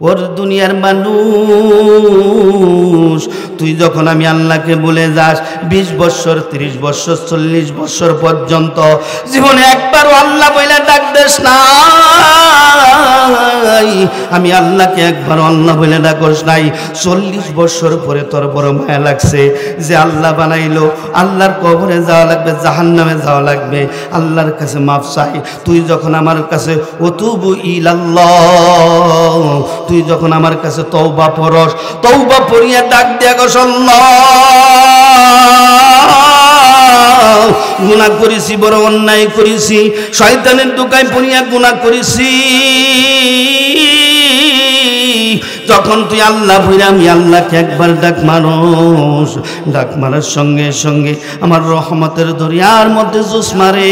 ওর দুনিয়ার মানুষ, তুই যখন আমি আল্লাহকে বলে যাস 20 বছর 30 বছর 40 বছর পর্যন্ত জীবনে একবারও আল্লাহ বলে ডাক দেস নাই, আমি আল্লাহকে একবারও আল্লাহ বলে ডাকস নাই। 40 বছর পরে তোর বড় মায়া লাগছে যে আল্লাহ বানাইলো, আল্লাহর কবরে যাওয়া লাগবে, জাহান্নামে যাওয়া লাগবে, আল্লাহর কাছে মাফ চাই। তুই যখন আমার কাছে ওতুবু ইলাল্লাহ, তুই যখন আমার কাছে তওবা পড়স, তওবা পড়িয়া ডাক দিয়া গো আল্লাহ, গুনাহ করেছি, বড় অন্যায় করেছি, শয়তানের দোকায় পড়িয়া গুনাহ করেছি, যখন তুই আল্লাহ বইরা আমি আল্লাহকে একবার ডাক মানুষ, ডাক মারার সঙ্গে সঙ্গে আমার রহমতের দরিয়ার মধ্যে জোশ মারে,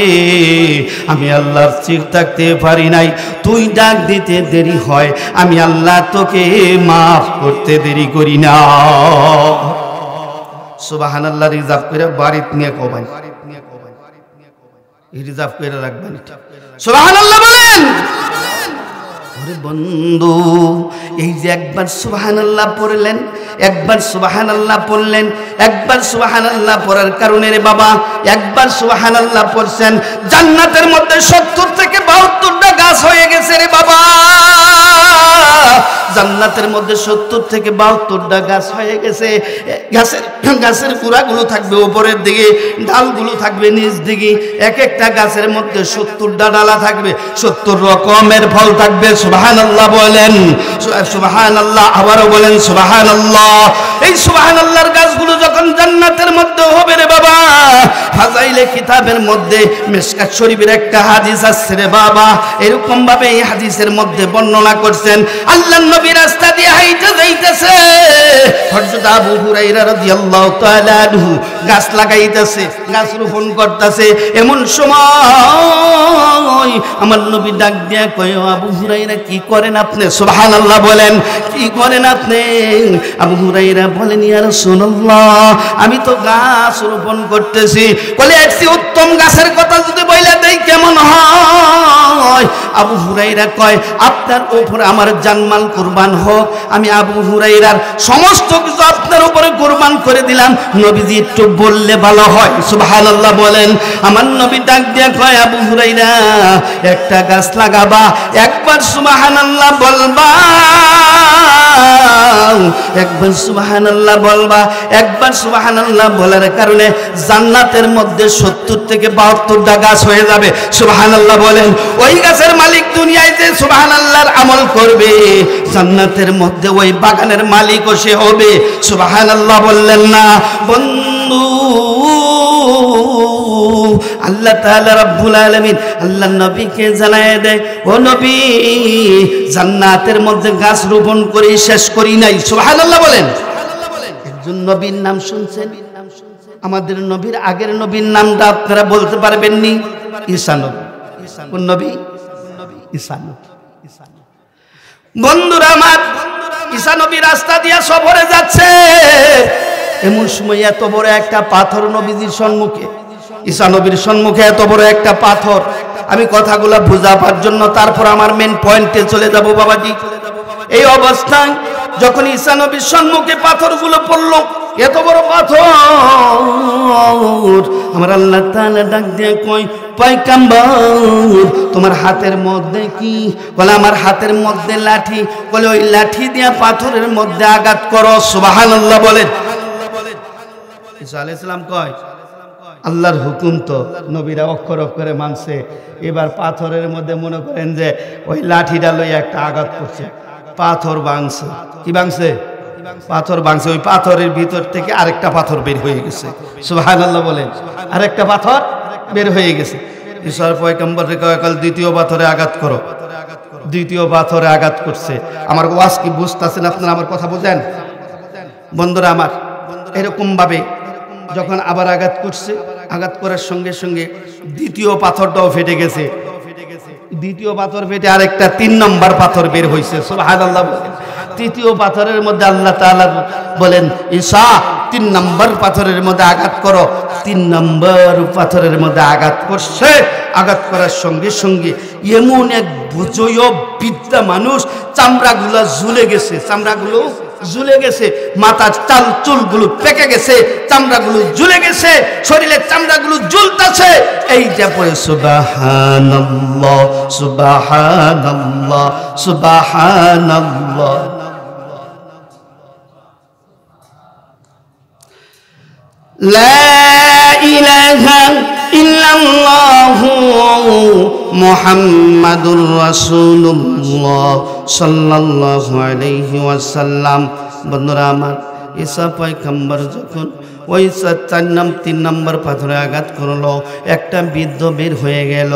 আমি আল্লাহর ঠিক থাকতে পারি নাই। তুই ডাক দিতে দেরি হয়, আমি আল্লাহ তোকে মাফ করতে দেরি করি না। সুবহানাল্লাহ। রিজার্ভ করে বাড়িতে নিয়ে কবাই, রিজার্ভ করে রাখবেন। সুবহানাল্লাহ বলেন। ওরে বন্ধু, এই যে একবার সুবহানাল্লাহ পড়লেন, একবার সুবহানাল্লাহ পড়লেন, একবার সুবহানাল্লাহ পড়ার কারণে রে বাবা, একবার সুবহানাল্লাহ পড়ছেন, জান্নাতের মধ্যে 70 থেকে 72টা গাছ হয়ে গেছে রে বাবা। জান্নাতের মধ্যে 70 থেকে 72টা গাছ হয়ে গেছে। গাছের গোড়াগুলো থাকবে উপরের দিকে, ডালগুলো থাকবে নিচ দিকে, এক একটা গাছের মধ্যে 70টা ডালা থাকবে, 70 রকমের ফল থাকবে। সুবহানাল্লাহ বলেন, সুবহানাল্লাহ। আবারও বলেন সুবহানাল্লাহ। এই সুবহানাল্লাহর গাছগুলো যখন জান্নাতের মধ্যে হবে রে বাবা, ফাজাইলে কিতাবের মধ্যে মিশকাত শরীফের একটা হাদিস আছে রে বাবা, এরকম ভাবে এই হাদিসের মধ্যে বর্ণনা করছেন, আল্লাহর নবী রাস্তা দিয়ে হাইটে যাইতেছে, হযরত আবু হুরায়রা রাদিয়াল্লাহু তাআলা আনহু গাছ লাগাইতেছে, গাছ রোপণ করতেছে। এমন সময় আমার নবী ডাক দিয়া কয়, আবু হুরায়রা কি করেন আপনি? সুবহানাল্লাহ বলেন, কি করেন আপনি? আবু হুরায়রা বলেন, ইয়া রাসূলুল্লাহ, আমি তো গাছ রোপণ করতেছি। বলে, একটি উত্তম গাছের কথা যদি বইলা দেই কেমন হয়? আবু হুরায়রা কয়, আপনার উপরে আমার জানমাল কুরবান হোক, আমি আবু হুরায়রার সমস্ত কিছু আপনার উপরে কুরবান করে দিলাম, নবীজি একটু বললে ভালো হয়। সুবহানাল্লাহ বলেন। আমার নবী ডাক দিয়া কয়, আবু হুরায়রা, একটা গাছ লাগাবা, একবার সুবহানাল্লাহ বলবা, একবার সুবহানাল্লাহ বলবা, একবার সুবহানাল্লাহ বলার কারণে জান্নাতের মধ্যে 70 থেকে 72টা গাছ হয়ে যাবে। সুবহানাল্লাহ বলেন। ওই গাছের মালিক দুনিয়ায় যে সুবহানাল্লাহর আমল করবে, জান্নাতের মধ্যে ওই বাগানের মালিকও সে হবে। সুবহানাল্লাহ বললেন না বন্ধু? আল্লাহ তাআলা রাব্বুল আলামিন আল্লাহর নবীকে জানায় দেয়, ও নবী, জান্নাতের মধ্যে গাছ রোপণ করে শেষ করি নাই। সুবহানাল্লাহ বলেন। একজন নবীর নাম শুনছেন? আমাদের নবীর আগের নবীর নামটা আপনারা বলতে পারবেন নি? ঈসা নবী। কোন নবী? ঈসা নবী। বন্ধুরা আমার, ঈসা নবী রাস্তা দিয়ে সফরে যাচ্ছে, এমন সময় এত বড় একটা পাথর নবীজির সম্মুখে, ঈসা নবীর সম্মুখে এত বড় একটা পাথর। আমি কথাগুলো বুঝাবার জন্য তারপর আমার মেন পয়েন্টে চলে যাব বাবাজি। এই অবস্থায় যখন ঈসা নবীর সম্মুখে পাথরগুলো পড়ল, এত বড় পাথর, আমার আল্লাহ তাআলা ডাক দিয়ে কয়, পয়গম্বর, তোমার হাতের মধ্যে কি? বলে, আমার হাতের মধ্যে লাঠি। বলে, ওই লাঠি দিয়ে পাথরের মধ্যে আঘাত করো। সুবহানাল্লাহ বলেন। ঈসা আলাইহিস সালাম কয়, আল্লাহর হুকুম তো নবীরা অক্ষর অক্ষরে মানছে, এবার পাথরের মধ্যে মনে করেন যে ওই লাঠিটা লইয়া একটা আঘাত করছে, পাথর ভাঙছে। কি ভাঙছে? পাথর ভাঙছে। ওই পাথরের ভিতর থেকে আরেকটা পাথর বের হয়ে গেছে। সুবহানাল্লাহ বলেন। আরেকটা পাথর বের হয়ে গেছে। ঈশ্বর পয়গম্বরকে কয়, দ্বিতীয় পাথরে আঘাত করো। দ্বিতীয় পাথরে আঘাত করছে। আমার ওয়াজ কি বুঝতেছেন আপনারা? আমার কথা বুঝেন বন্ধুরা আমার? এরকম ভাবে যখন আবার আঘাত করছে, আঘাত করার সঙ্গে সঙ্গে দ্বিতীয় পাথরটাও ফেটে গেছে। দ্বিতীয় পাথর ফেটে আরেকটা 3 নম্বর পাথর বের হয়েছে। সুবহানাল্লাহ। তৃতীয় পাথরের মধ্যে আল্লাহ তাআলা বলেন, ঈসা 3 নম্বর পাথরের মধ্যে আঘাত করো। 3 নম্বর পাথরের মধ্যে আঘাত করছে। আঘাত করার সঙ্গে সঙ্গে এমন এক বুঝয় বিদ্যা মানুষ, চামড়াগুলো ঝুলে গেছে, চামড়াগুলো ঝুলে গেছে, মাথার চাল চুলগুলো পেকে গেছে, চামড়াগুলো ঝুলে গেছে, শরীরের চামড়াগুলো ঝুলতেছে। এই যে পড়ে সুবহানাল্লাহ সুবহানাল্লাহ সুবহানাল্লাহ। লা ইলাহা ইল্লাল্লাহু মুহাম্মাদুর রাসূলুল্লাহ সাল্লাল্লাহু আলাইহি ওয়াসাল্লাম। বন্ধুরা আমার, ঈসা পয়গম্বর যখন ওই 3 নম্বর পাথরে আঘাত করলো, একটা বৃদ্ধ বের হয়ে গেল।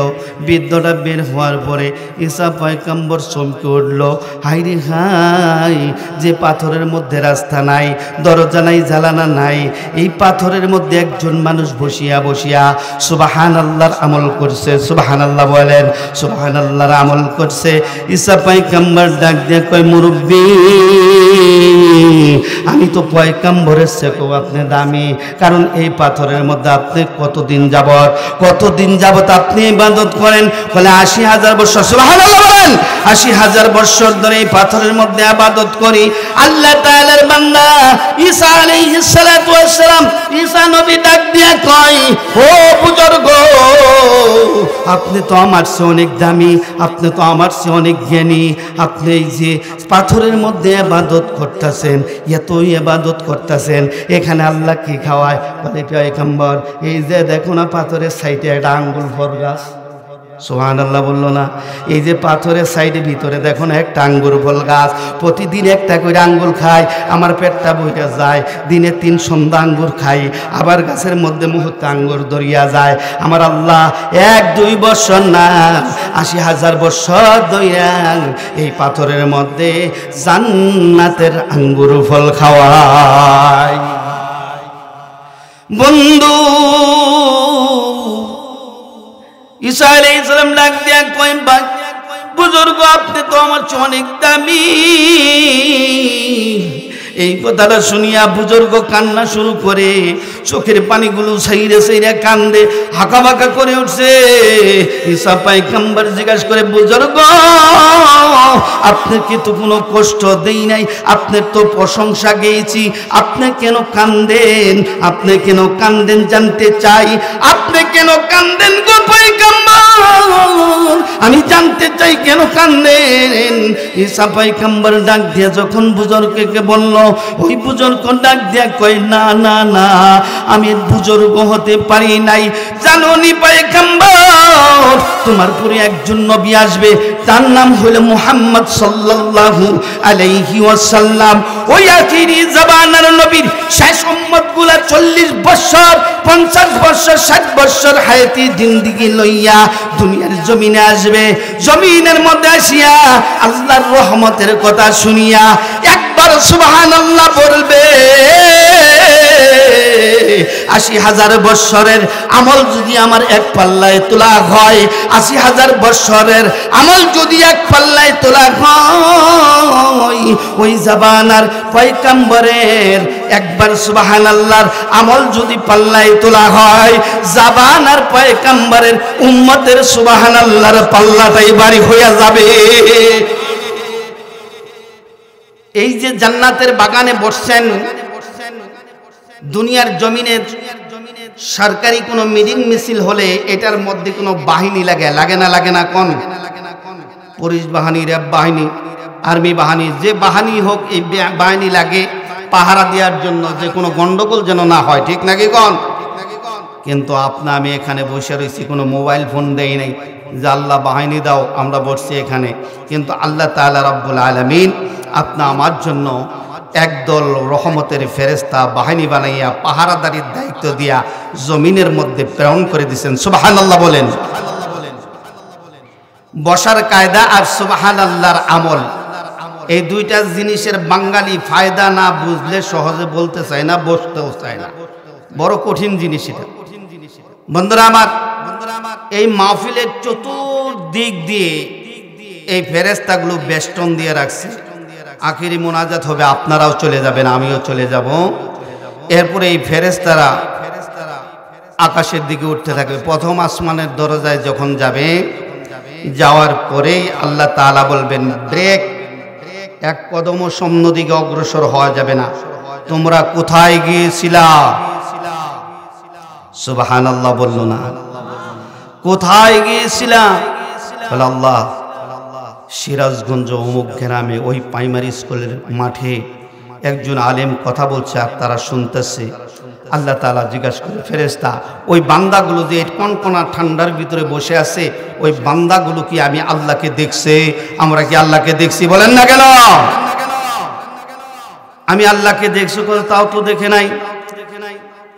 বৃদ্ধটা বের হওয়ার পরে ঈসা পয়গম্বর চমকে উঠল, হাইরে হাই, যে পাথরের মধ্যে রাস্তা নাই, দরজা নাই, জানালা নাই, এই পাথরের মধ্যে একজন মানুষ বসিয়া বসিয়া সুবহানাল্লাহর আমল করছে। সুবহানাল্লাহ বলেন, সুবহানাল্লাহর আমল করছে। ঈসা পয়গম্বর ডাক দিয়ে কয়, মুরব্বি, আমি তো পয়গম্বরের চেয়েও আপনি দামি, কারণ এই পাথরের মধ্যে আপনি কতদিন যাবত আপনি ইবাদত করেন? বলে ৮০,০০০ বছর। সুবহানাল্লাহ বলেন, ৮০,০০০ বছর ধরে এই পাথরের মধ্যে ইবাদত করি। আল্লাহ তাআলার বান্দা ঈসা আলাইহিস সালাতু ওয়াস সালাম, ঈসা নবী ডাক দিয়া কয়, ও বুজুর্গ, আপনি তো আমার চেয়ে অনেক দামি, আপনি তো আমার চেয়ে অনেক জ্ঞানী, আপনি এই যে পাথরের মধ্যে ইবাদত করতেছেন, এতই ইবাদত করতেছেন, এখানে আল্লাহ কি খাওয়ায়? বলে পয়গম্বর, এই যে দেখো না পাথরের সাইডে একটা আঙ্গুল ফল গাছ। সুবহানাল্লাহ বললো না? এই যে পাথরের সাইডে ভিতরে দেখো না একটা আঙ্গুর ফল গাছ, প্রতিদিন একটা করে আঙ্গুর খাই, আমার পেটটা বইটা যায়, দিনে 3 সন্ধ্যা আঙ্গুর খাই, আবার গাছের মধ্যে মুহূর্তে আঙ্গুর দরিয়া যায়। আমার আল্লাহ 1-2 বছর না, ৮০,০০০ বছর দইয়া এই পাথরের মধ্যে জান্নাতের আঙ্গুর ফল খাওয়ায়। বন্ধু, ঈসা আলাইহিস সালাম ডাক দিয়া কয়, বুজুর্গ, আপনি তো আমার চেয়ে অনেক দামি। এই কথাটা শুনিয়া বুজুর্গ কান্না শুরু করে, চোখের পানিগুলো সাইরে সাইরে কান্দে, হাঁকাবাঁকা করে উঠছে। ঈসা পয়গম্বর জিজ্ঞাসা করে, বুজুর্গ, আপনাকে তো কোনো কষ্ট দেই নাই, আপনার তো প্রশংসা গেয়েছি, আপনি কেন কান্দেন? আপনি কেন কান্দেন জানতে চাই, আপনি কেন কান্দেন গো পয়গম্বর? আমি জানতে চাই কেন কান্দেন? ঈসা পয়গম্বর ডাক দিয়ে যখন বুজুর্গকে বলল, ওই বুজুর্গ ডাক দিয়া কয়, না না না, আমি বুজুর্গ হতে পারি নাই। জানো নি পয়গম্বর, তোমার পরে একজন নবী আসবে, তার নাম হলো মুহাম্মদ সাল্লাল্লাহু আলাইহি ওয়াসাল্লাম। ওই আখিরি জামানার নবীর শেষ উম্মতগুলা 40 বছর, 50 বছর, 60 বছর হায়াতি জিন্দেগি লইয়া দুনিয়ার জমিনে আসবে। জমিনের মধ্যে আসিয়া আল্লাহর রহমতের কথা শুনিয়া একবার সুবহানাল্লাহ বলবে। ৮০,০০০ বছরের আমল যদি আমার এক পাল্লায় তোলা হয়, ৮০,০০০ বছরের আমল যদি এক পাল্লায় তোলা হয়, ওই জামানার পয়গম্বরের একবার সুবহানাল্লাহর আমল যদি পাল্লায় তোলা হয়, জামানার পয়গম্বরের উম্মতের সুবহানাল্লাহর পাল্লাটাই ভারী হয়ে যাবে। এই যে জান্নাতের বাগানে বসছেন, দুনিয়ার জমিনে সরকারি কোনো মিটিং মিছিল হলে এটার মধ্যে কোনো বাহিনী লাগে না কোন? পুলিশ বাহিনী, র্যাব বাহিনী, আর্মি বাহিনী, যে বাহিনী হোক, এই বাহিনী লাগে পাহারা দেওয়ার জন্য, যে কোনো গন্ডগোল যেন না হয়, ঠিক নাকি কোন? কিন্তু আমি এখানে বসে রয়েছি, কোনো মোবাইল ফোন দেই নাই যে আল্লাহ বাহিনী দাও, আমরা বসছি এখানে। কিন্তু আল্লাহ তাআলা রাব্বুল আলামিন আমার জন্য একদল রহমতের ফেরেশতা বাহিনী বানাইয়া পাহারাদারির দায়িত্ব দিয়া জমিনের মধ্যে প্রেরণ করে দিয়েছেন। সুবহানাল্লাহ বলেন। বসার কায়দা আর সুবহানাল্লাহর আমল, এই দুইটা জিনিসের বাঙালি ফায়দা না বুঝলে সহজে বলতে চায় না, বসতেও চায় না। বড় কঠিন জিনিস এটা। বন্ধুরা আমার, এই মাহফিলের চতুর্দিক দিয়ে এই ফেরেশতাগুলো বেষ্টন দিয়ে রাখছে। আখিরি মোনাজাত হবে, আপনারাও চলে যাবেন, আমিও চলে যাব। এরপরে এই ফেরেশতারা আকাশের দিকে উঠতে থাকবে। প্রথম আসমানের দরজায় যখন যাবে, যাওয়ার পরেই আল্লাহ তাআলা বলবেন ব্রেক, এক কদমও সামনে দিকে অগ্রসর হওয়া যাবে না। তোমরা কোথায় গিয়েছিলা? সুবহানাল্লাহ বলল না, কোথায় গিয়েছিলা? বলে আল্লাহ সিরাজগঞ্জ অমুক গ্রামে ওই প্রাইমারি স্কুলের মাঠে একজন আলেম কথা বলছে আর তারা শুনতেছে। আল্লাহ তাআলা জিজ্ঞাসা করে ফেরেশতা, ওই বান্দাগুলো যে কনকনা ঠান্ডার ভিতরে বসে আছে, ওই বান্দাগুলো কি আমি আল্লাহকে দেখছে? আমরা কি আল্লাহকে দেখছি? বলেন না কেন? আমি আল্লাহকে দেখছি? বলে তাও তো দেখে নাই।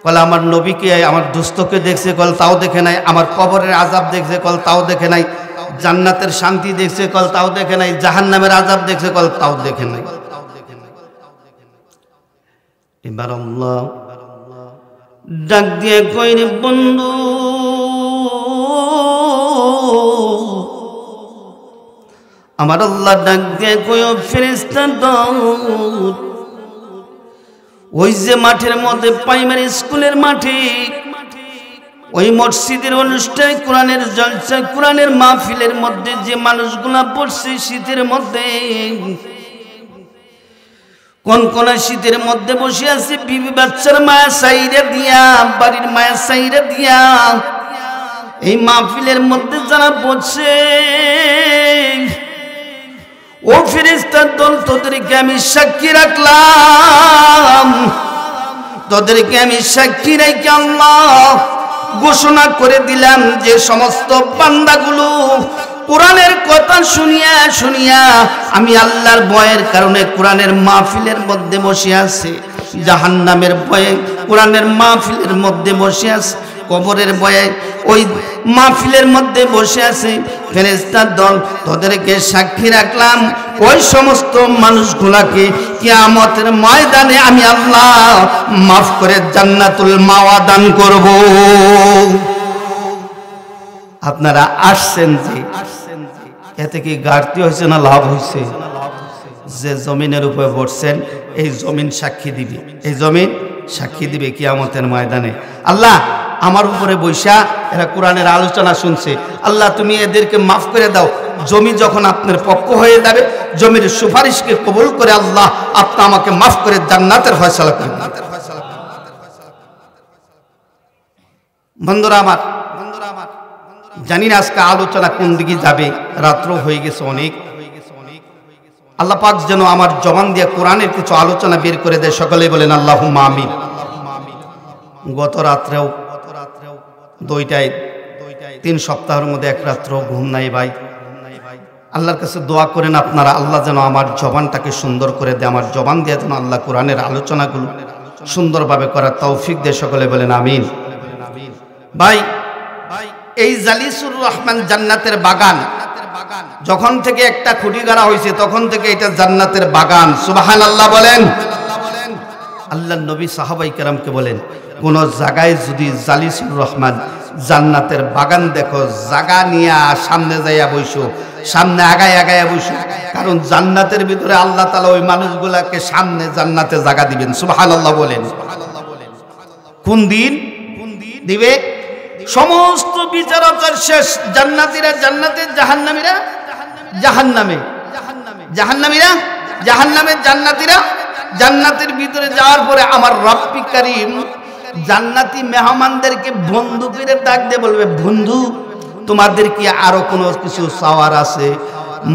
বলে আমার নবীকে, আমার দোস্তকে দেখছে? বলে তাও দেখে নাই। আমার কবরের আযাব দেখছে? বলে তাও দেখে নাই। জান্নাতের শান্তি দেখছে? বলে তাও দেখে নাই। জাহান্নামের আযাব দেখছে? বলে তাও দেখে নাই। এবার আল্লাহ ডাক দিয়ে কই, রে বন্ধু, আমার আল্লাহ ডাক দিয়ে কই, ও ফেরেশতা দৌড়, ওই যে মাঠের মধ্যে প্রাইমারি স্কুলের মাঠে ওই মসজিদের অনুষ্ঠানে কোরআনের জলসা, কোরআনের মাহফিলের মধ্যে যে মানুষগুলা পড়ছে শীতের মধ্যে, কোন শীতের মধ্যে বসে আছে, বিবি বাচ্চার মায়া সাইরা দিয়া, বাড়ির মায়া সাইরা দিয়া এই মাহফিলের মধ্যে যারা বসে, ও ফেরেশতার দল, তোদেরকে আমি সাক্ষী রাখলাম, তোদেরকে আমি সাক্ষী রেখে আল্লাহ ঘোষণা করে দিলাম যে সমস্ত বান্দাগুলো কোরআনের কথা শুনিয়া শুনিয়া আমি আল্লাহর ভয়ের কারণে কোরআনের মাহফিলের মধ্যে বসে আছে, জাহান্নামের ভয়ে কোরআনের মাহফিলের মধ্যে বসে আছে, কবরের ভয়ে ওই মাহফিলের মধ্যে বসে আছে, ফেরেশতার দল, তোদেরকে সাক্ষী রাখলাম ওই সমস্ত মানুষগুলাকে কিয়ামতের ময়দানে আমি আল্লাহ মাফ করে জান্নাতুল মাওয়া দান করব। আপনারা আসছেন যে, এতে কি ঘাটতি হয়েছে না লাভ হয়েছে? যে জমিনের উপরে বসছেন এই জমিন সাক্ষী দিবে, এই জমিন সাক্ষী দিবে কিয়ামতের ময়দানে। আল্লাহ আমার উপরে বৈশা এরা কোরআনের আলোচনা শুনছে, আল্লাহ তুমি এদেরকে মাফ করে দাও। জমি যখন আপনার পক্ষ হয়ে যাবে, জমির সুপারিশকে কবুল করে আল্লাহ আপনি আমাকে মাফ করে জান্নাতের ফয়সালা করবেন। বন্ধুরা আমার, জানি না আজকে আলোচনা কোন দিকে যাবে, রাত্র হয়ে গেছে অনেক। আল্লাহ পাক যেন আমার জবান দিয়ে কোরআনের কিছু আলোচনা বের করে দেয়। সকলেই বলেন আল্লাহুম্মা আমিন। গত রাত্রেও 3 সপ্তাহের মধ্যে এক রাত্র ঘুম নাই ভাই। আল্লাহর কাছে দোয়া করেন আপনারা, আল্লাহ যেন আমার জবানটাকে সুন্দর করে দেয়, আমার জবান দিয়ে যেন আল্লাহ কোরআনের আলোচনাগুলো সুন্দরভাবে করার তৌফিক দেয়। সকলে বলেন আমিন। ভাই, এই জালিসুর রহমান জান্নাতের বাগান, যখন থেকে একটা খুঁটি গাড়া হয়েছে তখন থেকে এটা জান্নাতের বাগান। সুবহানাল্লাহ বলেন। আল্লাহর নবী সাহাবায়ে কেরামকে বলেন, কোন জায়গায় যদি জালিসুর রহমান জান্নাতের বাগান দেখো, জায়গা নিয়ে সামনে যাইয়া বইসো, সামনে আগায় আগায় বইসো, কারণ জান্নাতের ভিতরে আল্লাহ তাআলা ওই মানুষগুলাকে সামনে জান্নাতে জায়গা দিবেন। সুবহানাল্লাহ বলেন। কোন দিন দিবে? সমস্ত বিচারকের শেষ, জান্নাতীরা জান্নাতে, জাহান্নামীরা জাহান্নামে, জাহান্নামীরা জাহান্নামে, জান্নাতীরা জান্নাতের ভিতরে যাওয়ার পরে আমার রব্বি কারীম জান্নাতি মেহমানদেরকে বন্ধু করে ডাক দিয়ে বলবে, বন্ধু তোমাদের কি আরো কোনো কিছু চাওয়ার আছে?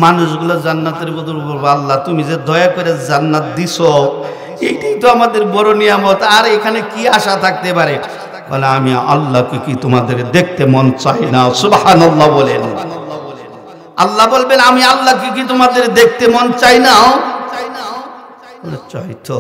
মানুষগুলো জান্নাতের বদল বলবে, আল্লাহ তুমি যে দয়া করে জান্নাত দিছো এইটাই তো আমাদের বড় নিয়ামত, আর এখানে কি আশা থাকতে পারে? বলে আমি আল্লাহকে কি তোমাদের দেখতে মন চাই না? সুবহানাল্লাহ বলেন। আল্লাহ বলবেন আমি আল্লাহকে কি তোমাদের দেখতে মন চাই না? চাই তো।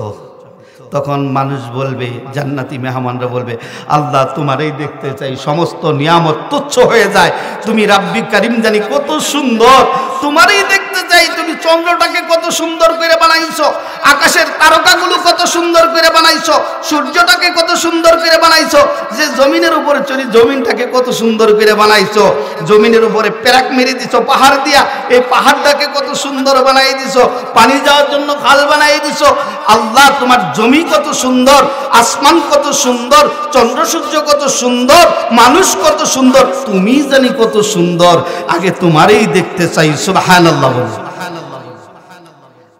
তখন মানুষ বলবে, জান্নাতি মেহমানরা বলবে, আল্লাহ তোমারই দেখতে চাই, সমস্ত নিয়ামত তুচ্ছ হয়ে যায়, তুমি রাব্বি কারীম জানি কত সুন্দর, তোমারই দেখতে চাই, তুমি চন্দ্রটাকে কত সুন্দর করে বানাইছো, বানাইছো, আকাশের তারকাগুলো কত সুন্দর করে বানাইছো, সূর্যটাকে কত সুন্দর করে বানাইছো, যে জমিনের উপরে চলি জমিনটাকে কত সুন্দর করে বানাইছো, জমিনের উপরে পেরাক মেরে দিছো পাহাড় দিয়া, এই পাহাড়টাকে কত সুন্দর বানাই দিছো, পানি যাওয়ার জন্য খাল বানাই দিছো। আল্লাহ তোমার জমি কত সুন্দর, আসমান কত সুন্দর, চন্দ্র সূর্য কত সুন্দর, মানুষ কত সুন্দর, তুমি জানি কত সুন্দর, আগে তোমারই দেখতে চাই। সুবহানাল্লাহ।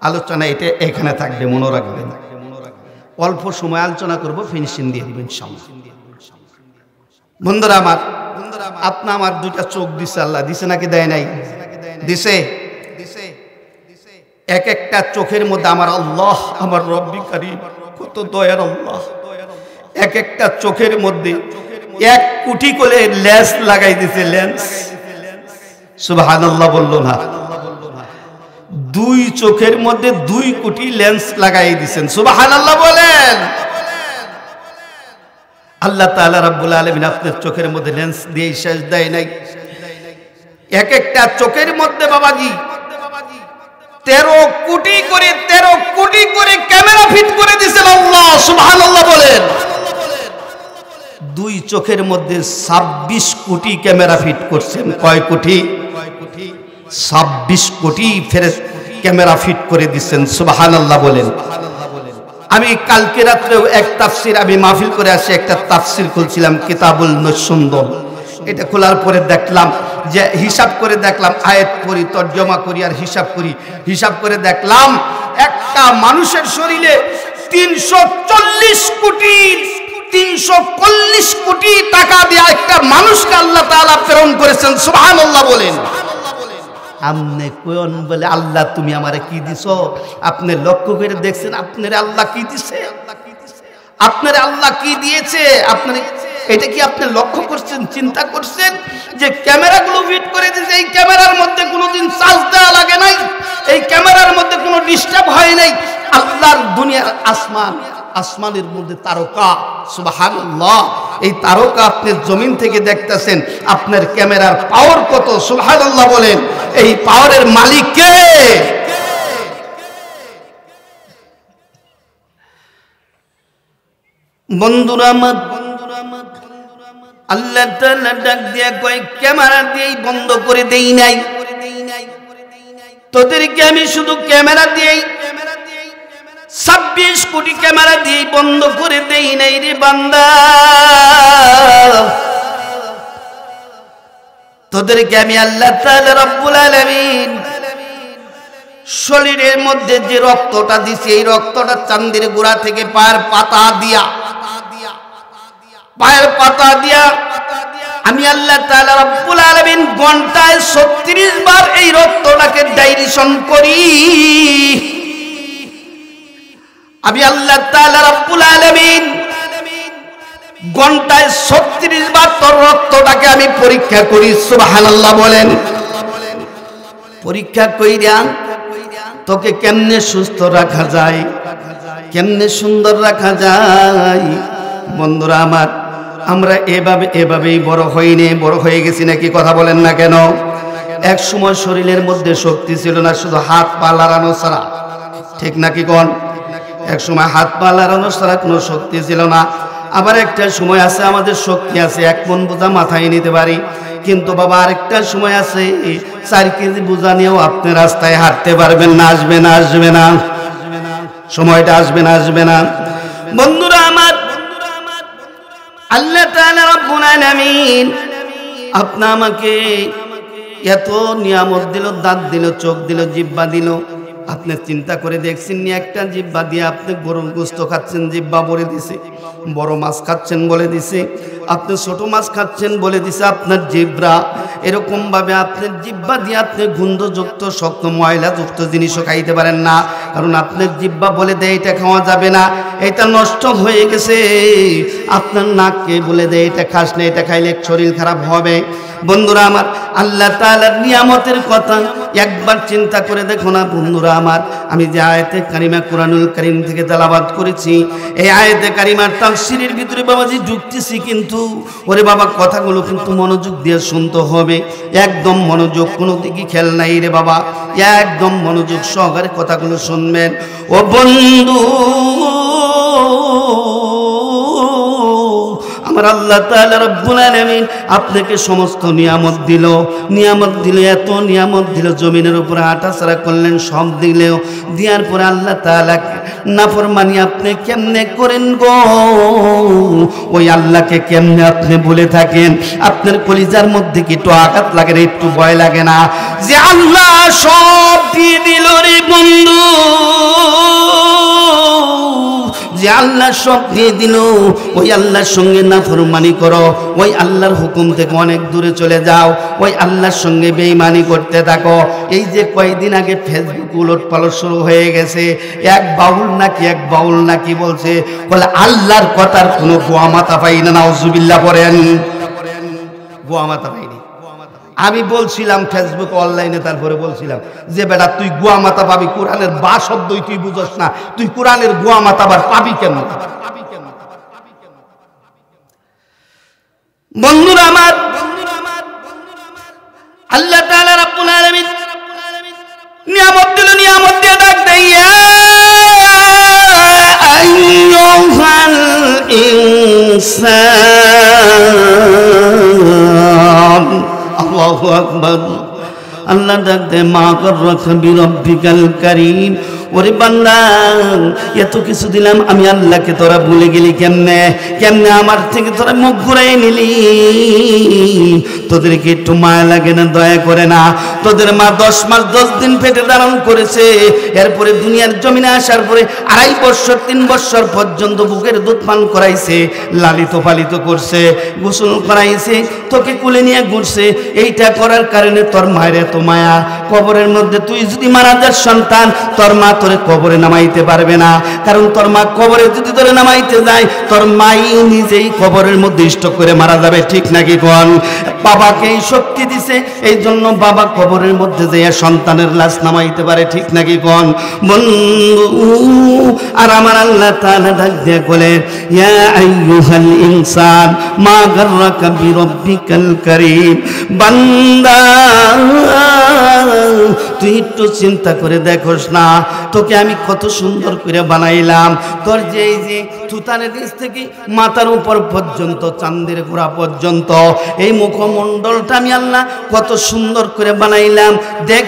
আলোচনা এটা এখানে থাকবে, মনে রাখবেন। অল্প সময় আলোচনা করব, ফিনিশিং দিয়ে দিবেন ইনশাআল্লাহ। বন্ধুরা আমার, আপনা আমার দুইটা চোখ দিছে আল্লাহ, দিছে নাকি দেয় নাই? দিছে। এক একটা চোখের মধ্যে আমার আল্লাহ, আমার রব্বি কারীম কত দয়ার আল্লাহ, এক একটা চোখের মধ্যে 1 কোটি করে লেন্স লাগাই দিছে, লেন্স। সুবহানাল্লাহ বললো না? 2 চোখের মধ্যে 2 কোটি লেন্স লাগাই দিছেন। সুবহানাল্লাহ বলেন। আল্লাহ তাআলা রাব্বুল আলামিন আপনার চোখের মধ্যে লেন্স দিয়ে শেষ দেয় নাই। এক একটা চোখের মধ্যে বাবাজি 13 কোটি করে ক্যামেরা ফিট করে দিয়েছেন আল্লাহ। সুবহানাল্লাহ বলেন। 2 চোখের মধ্যে 26 কোটি ক্যামেরা ফিট করছেন। কয় কোটি? 26 কোটি ক্যামেরা ফিট করে দিচ্ছেন। সুবহানাল্লাহ বলেন। আমি কালকে রাত্রেও এক তাফসির আমি মাহফিল করে আসি, একটা তাফসির খুলছিলাম কিতাবুল নসুন্দর। এটা খোলার পরে দেখলাম যে হিসাব করে দেখলাম, আয়াত পড়ি, তর্জমা করি আর হিসাব করে দেখলাম একটা মানুষের শরীরে 340 কোটি টাকা দিয়ে একটা মানুষকে আল্লাহ তাআলা প্রেরণ করেছেন। সুবহানাল্লাহ বলেন। আমনে কোন বলে আল্লাহ তুমি আমারে কি দিছো? আপনি লক্ষ্য করে দেখছেন আপনারে আল্লাহ কি দিছে? আপনারে আল্লাহ কি দিয়েছে? আপনি এটা কি আপনি লক্ষ্য করছেন, চিন্তা করছেন? যে ক্যামেরাগুলো ফিট করে দিয়েছে, এই ক্যামেরার মধ্যে কোনোদিন চার্জ দেওয়া লাগে নাই, এই ক্যামেরার মধ্যে কোনো ডিস্টার্ব হয় নাই। আল্লাহর দুনিয়ার আসমানের মধ্যে তারকা। সুবহানাল্লাহ। এই তারকা আপনি জমিন থেকে দেখতেছেন, আপনার ক্যামেরার পাওয়ার কত? সুবহানাল্লাহ বলেন। এই পাওয়ারের মালিক কে? বন্ধুরা আমার, আল্লাহ তাআলা ডাক দিয়া কয় ক্যামেরা দিয়েই বন্ধ করে দেই নাই, তোদেরকে আমি শুধু ক্যামেরা দিয়েই 26 কোটি ক্যামেরা দিয়ে বন্ধ করে দেই নাই রে বান্দা। তোদেরকে আমি আল্লাহ তাআলা রব্বুল আলামিন শরীরের মধ্যে যে রক্তটা দিছি, এই রক্তটা চাঁদের গোড়া থেকে পায়ের পাতা দিয়া আমি আল্লাহ তাআলা রব্বুল আলামিন ঘন্টায় 36 বার এই রক্তটাকে ডাইরেকশন করি। আমি আল্লাহ তাআলা রব্বুল আলামিন ঘন্টায় 36 বার তোর রক্তটাকে আমি পরীক্ষা করি। সুবহানাল্লাহ বলেন। পরীক্ষা কইরা তোকে কেমনে সুস্থ রাখা যায়, কেমনে সুন্দর রাখা যায়। বন্ধুরা আমার, আমরা এভাবেই বড় হইনি, বড় হয়ে গেছি নাকি? কথা বলেন না কেন? এক সময় শরীরের মধ্যে শক্তি ছিল না, শুধু হাত পা লাড়ানো ছাড়া। ঠিক নাকি কোন? এক সময় হাত পা লাড়ানো ছাড়া কোনো শক্তি ছিল না। আবার একটা সময় আছে আমাদের শক্তি আছে, 1 মণ বোঝা মাথায় নিতে পারি, কিন্তু বাবা আরেকটা সময় আছে 4 কেজি বোঝা নিয়েও আপনি রাস্তায় হাঁটতে পারবেন না। আসবে না সময়টা? আসবে না বন্ধুরা আমার, আল্লাহ তাআলা রব্বুল আলামিন আপনি আমাকে এত নিয়ামত দিল, দাঁত দিল, চোখ দিল, জিহ্বা দিল। আপনি চিন্তা করে দেখছেন নি? একটা জিহ্বা দিয়ে আপনি গরুর গোশত খাচ্ছেন, জিহ্বা বলে দিছে। বড় মাছ খাচ্ছেন বলে দিছে, আপনি ছোট মাছ খাচ্ছেন বলে দিছে আপনার জিহ্বা। এরকম ভাবে আপনার জিহ্বা দিয়ে আপনি গন্ধযুক্ত, শক্ত, ময়লাযুক্ত জিনিসও খাইতে পারেন না, কারণ আপনার জিহ্বা বলে দেয় এটা খাওয়া যাবে না, এটা নষ্ট হয়ে গেছে। আপনার নাককে বলে দেয় এটা খাস না, এটা খাইলে শরীর খারাপ হবে। বন্ধুরা আমার, আল্লাহ তাআলার নিয়ামতের কথা একবার চিন্তা করে দেখো না বন্ধুরা আমার, আমি যে আয়াতে কারিমা কোরআনুল কারীম থেকে তেলাওয়াত করেছি, এই আয়াতে কারিমার তাফসীরের ভিতরে বাবাজি ঢুকতেছি, কিন্তু ওরে বাবা কথাগুলো কিন্তু মনোযোগ দিয়ে শুনতে হবে, একদম মনোযোগ, কোনো দিকে খেল নাই রে বাবা, একদম মনোযোগ সহকারে কথাগুলো শুনবেন। ও বন্ধু, আমার আল্লাহ তাআলা রব্বুল আলামিন আপনাকে সমস্ত নিয়ামত দিল, এত নিয়ামত দিল, জমিনের উপরে হাঁটাচলা করলেন, সব দিলেও দেওয়ার পরে আল্লাহ তাআলা নাফরমানি আপনি কেমনে করেন গো? ওই আল্লাহকে কেমনে আপনি বলে থাকেন? আপনার কলিজার মধ্যে কি একটু আঘাত লাগে না, একটু ভয় লাগে না যে আল্লাহ সব দিয়ে দিল রে বন্ধু, যে আল্লাহ সব দিয়ে দিল, ওই আল্লাহর সঙ্গে নাফরমানি করো, ওই আল্লাহর হুকুম থেকে অনেক দূরে চলে যাও, ওই আল্লাহর সঙ্গে বেঈমানি করতে থাকো। এই যে কয়েকদিন আগে ফেসবুক উলটপালট শুরু হয়ে গেছে, এক বাউল নাকি বলছে, বলে আল্লাহর কথার কোনো গোয়া মাথা পাই না, নাউজুবিল্লাহ পড়েন, গোয়া মাথা পাইনি। আমি বলছিলাম ফেসবুক অনলাইনে, তারপরে বলছিলাম যে বেটা তুই গোয়া মাথা পাবি, কোরআনের বা শব্দই তুই বুঝস না, তুই কোরআনের গোয়া মাথা বার পাবি কেমন? বন্ধুরা আমার, আল্লাহ তাআলা রাব্বুল আলামিন নিয়ামত দিল, নিয়ামত দিয়ে ডাক দেয় ইয়া আইয়ুহাল ইনসান, আল্লাহু আকবার। আল্লাহ ডাক দে মা গররাকা বিরব্বিকাল কারীম, ওরে বান্দা এত কিছু দিলাম আমি আল্লাহকে তোরা ভুলে গেলি কেমনে? আমার থেকে তোরা মুখ ঘুরাই নিলি? তোদেরকে একটু মায়া লাগে না, দয়া করে না? তোদের মা 10 মাস 10 দিন পেটে ধারণ করেছে, এরপরে দুনিয়ার জমিনে আসার পরে 2.5 বছর 3 বছর পর্যন্ত বুকের দুধ পান করাইছে, লালিত পালিত করছে, গোসল করাইছে, তোকে কুলে নিয়ে ঘুরছে। এইটা করার কারণে তোর মায়ের এত মায়া। কবরের মধ্যে তুই যদি মারা যাস সন্তান, তোর মা তোরে কবরে নামাইতে পারবে না, কারণ তোর মা কবরে যদি তোরে নামাইতে যায়, তোর মাই নিজেই কবরের মধ্যে স্টক করে মারা যাবে, ঠিক নাকি কোন? বাবাকে এই শক্তি দিছে, এই জন্য বাবা কবরের মধ্যে যেয়ে সন্তানের লাশ নামাইতে পারে, ঠিক নাকি কোন বন্ধু? আর আমার আল্লাহ তাআলা ডাক দিয়ে বলে ইয়া আইয়ুহাল ইনসান মা গাররাকা বিরব্বিকাল কারীম, বান্দা তুই একটু চিন্তা করে দেখোস না, তোকে আমি কত সুন্দর করে বানাইলাম। তোর যে এই যে থুতানের নিচ থেকে মাথার উপর পর্যন্ত, চাঁদের গোড়া পর্যন্ত, এই মুখমণ্ডলটা আমি আল্লাহ কত সুন্দর করে বানাইলাম। দেখ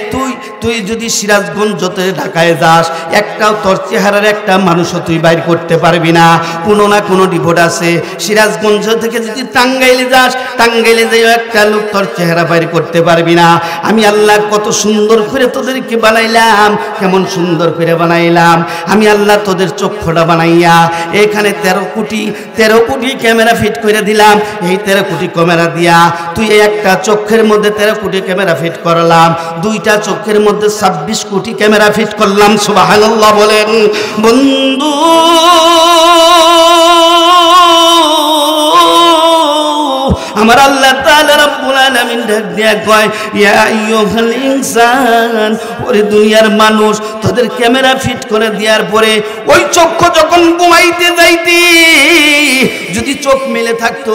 তুই যদি সিরাজগঞ্জতে ঢাকায় যাস, একটাও তোর চেহারার একটা মানুষও তুই বাইর করতে পারবি না, কোনো না কোনো রিপোর্ট আছে। সিরাজগঞ্জ থেকে যদি টাঙ্গাইলে যাস, টাঙ্গাইলে যাইও একটা লোক তোর চেহারা বাইর করতে পারবি না। আমি আল্লাহ কত সুন্দর করে তোদেরকে বানাইলাম, কেমন সুন্দর করে বানাইলাম আমি আল্লাহ। তোদের চক্ষুটা বানাইয়া এখানে 13 কোটি ক্যামেরা ফিট করে দিলাম। এই 13 কোটি ক্যামেরা দিয়া তুই একটা চোখের মধ্যে 13 কোটি ক্যামেরা ফিট করলাম, 2টা চোখের মধ্যে 26 কোটি ক্যামেরা ফিট করলাম। সুবহানাল্লাহ বলেন বন্ধু। আমার আল্লাহ তাআলা রব্বুল আলামিন ডাক দিয়া কয় ইয়া আইয়ুহাল ইনসান, ওরে দুনিয়ার মানুষ, তোদের ক্যামেরা ফিট করে দেওয়ার পরে ওই চক্ষু যখন ঘুমাইতে যাইতি, যদি চোখ মেলে থাকতো,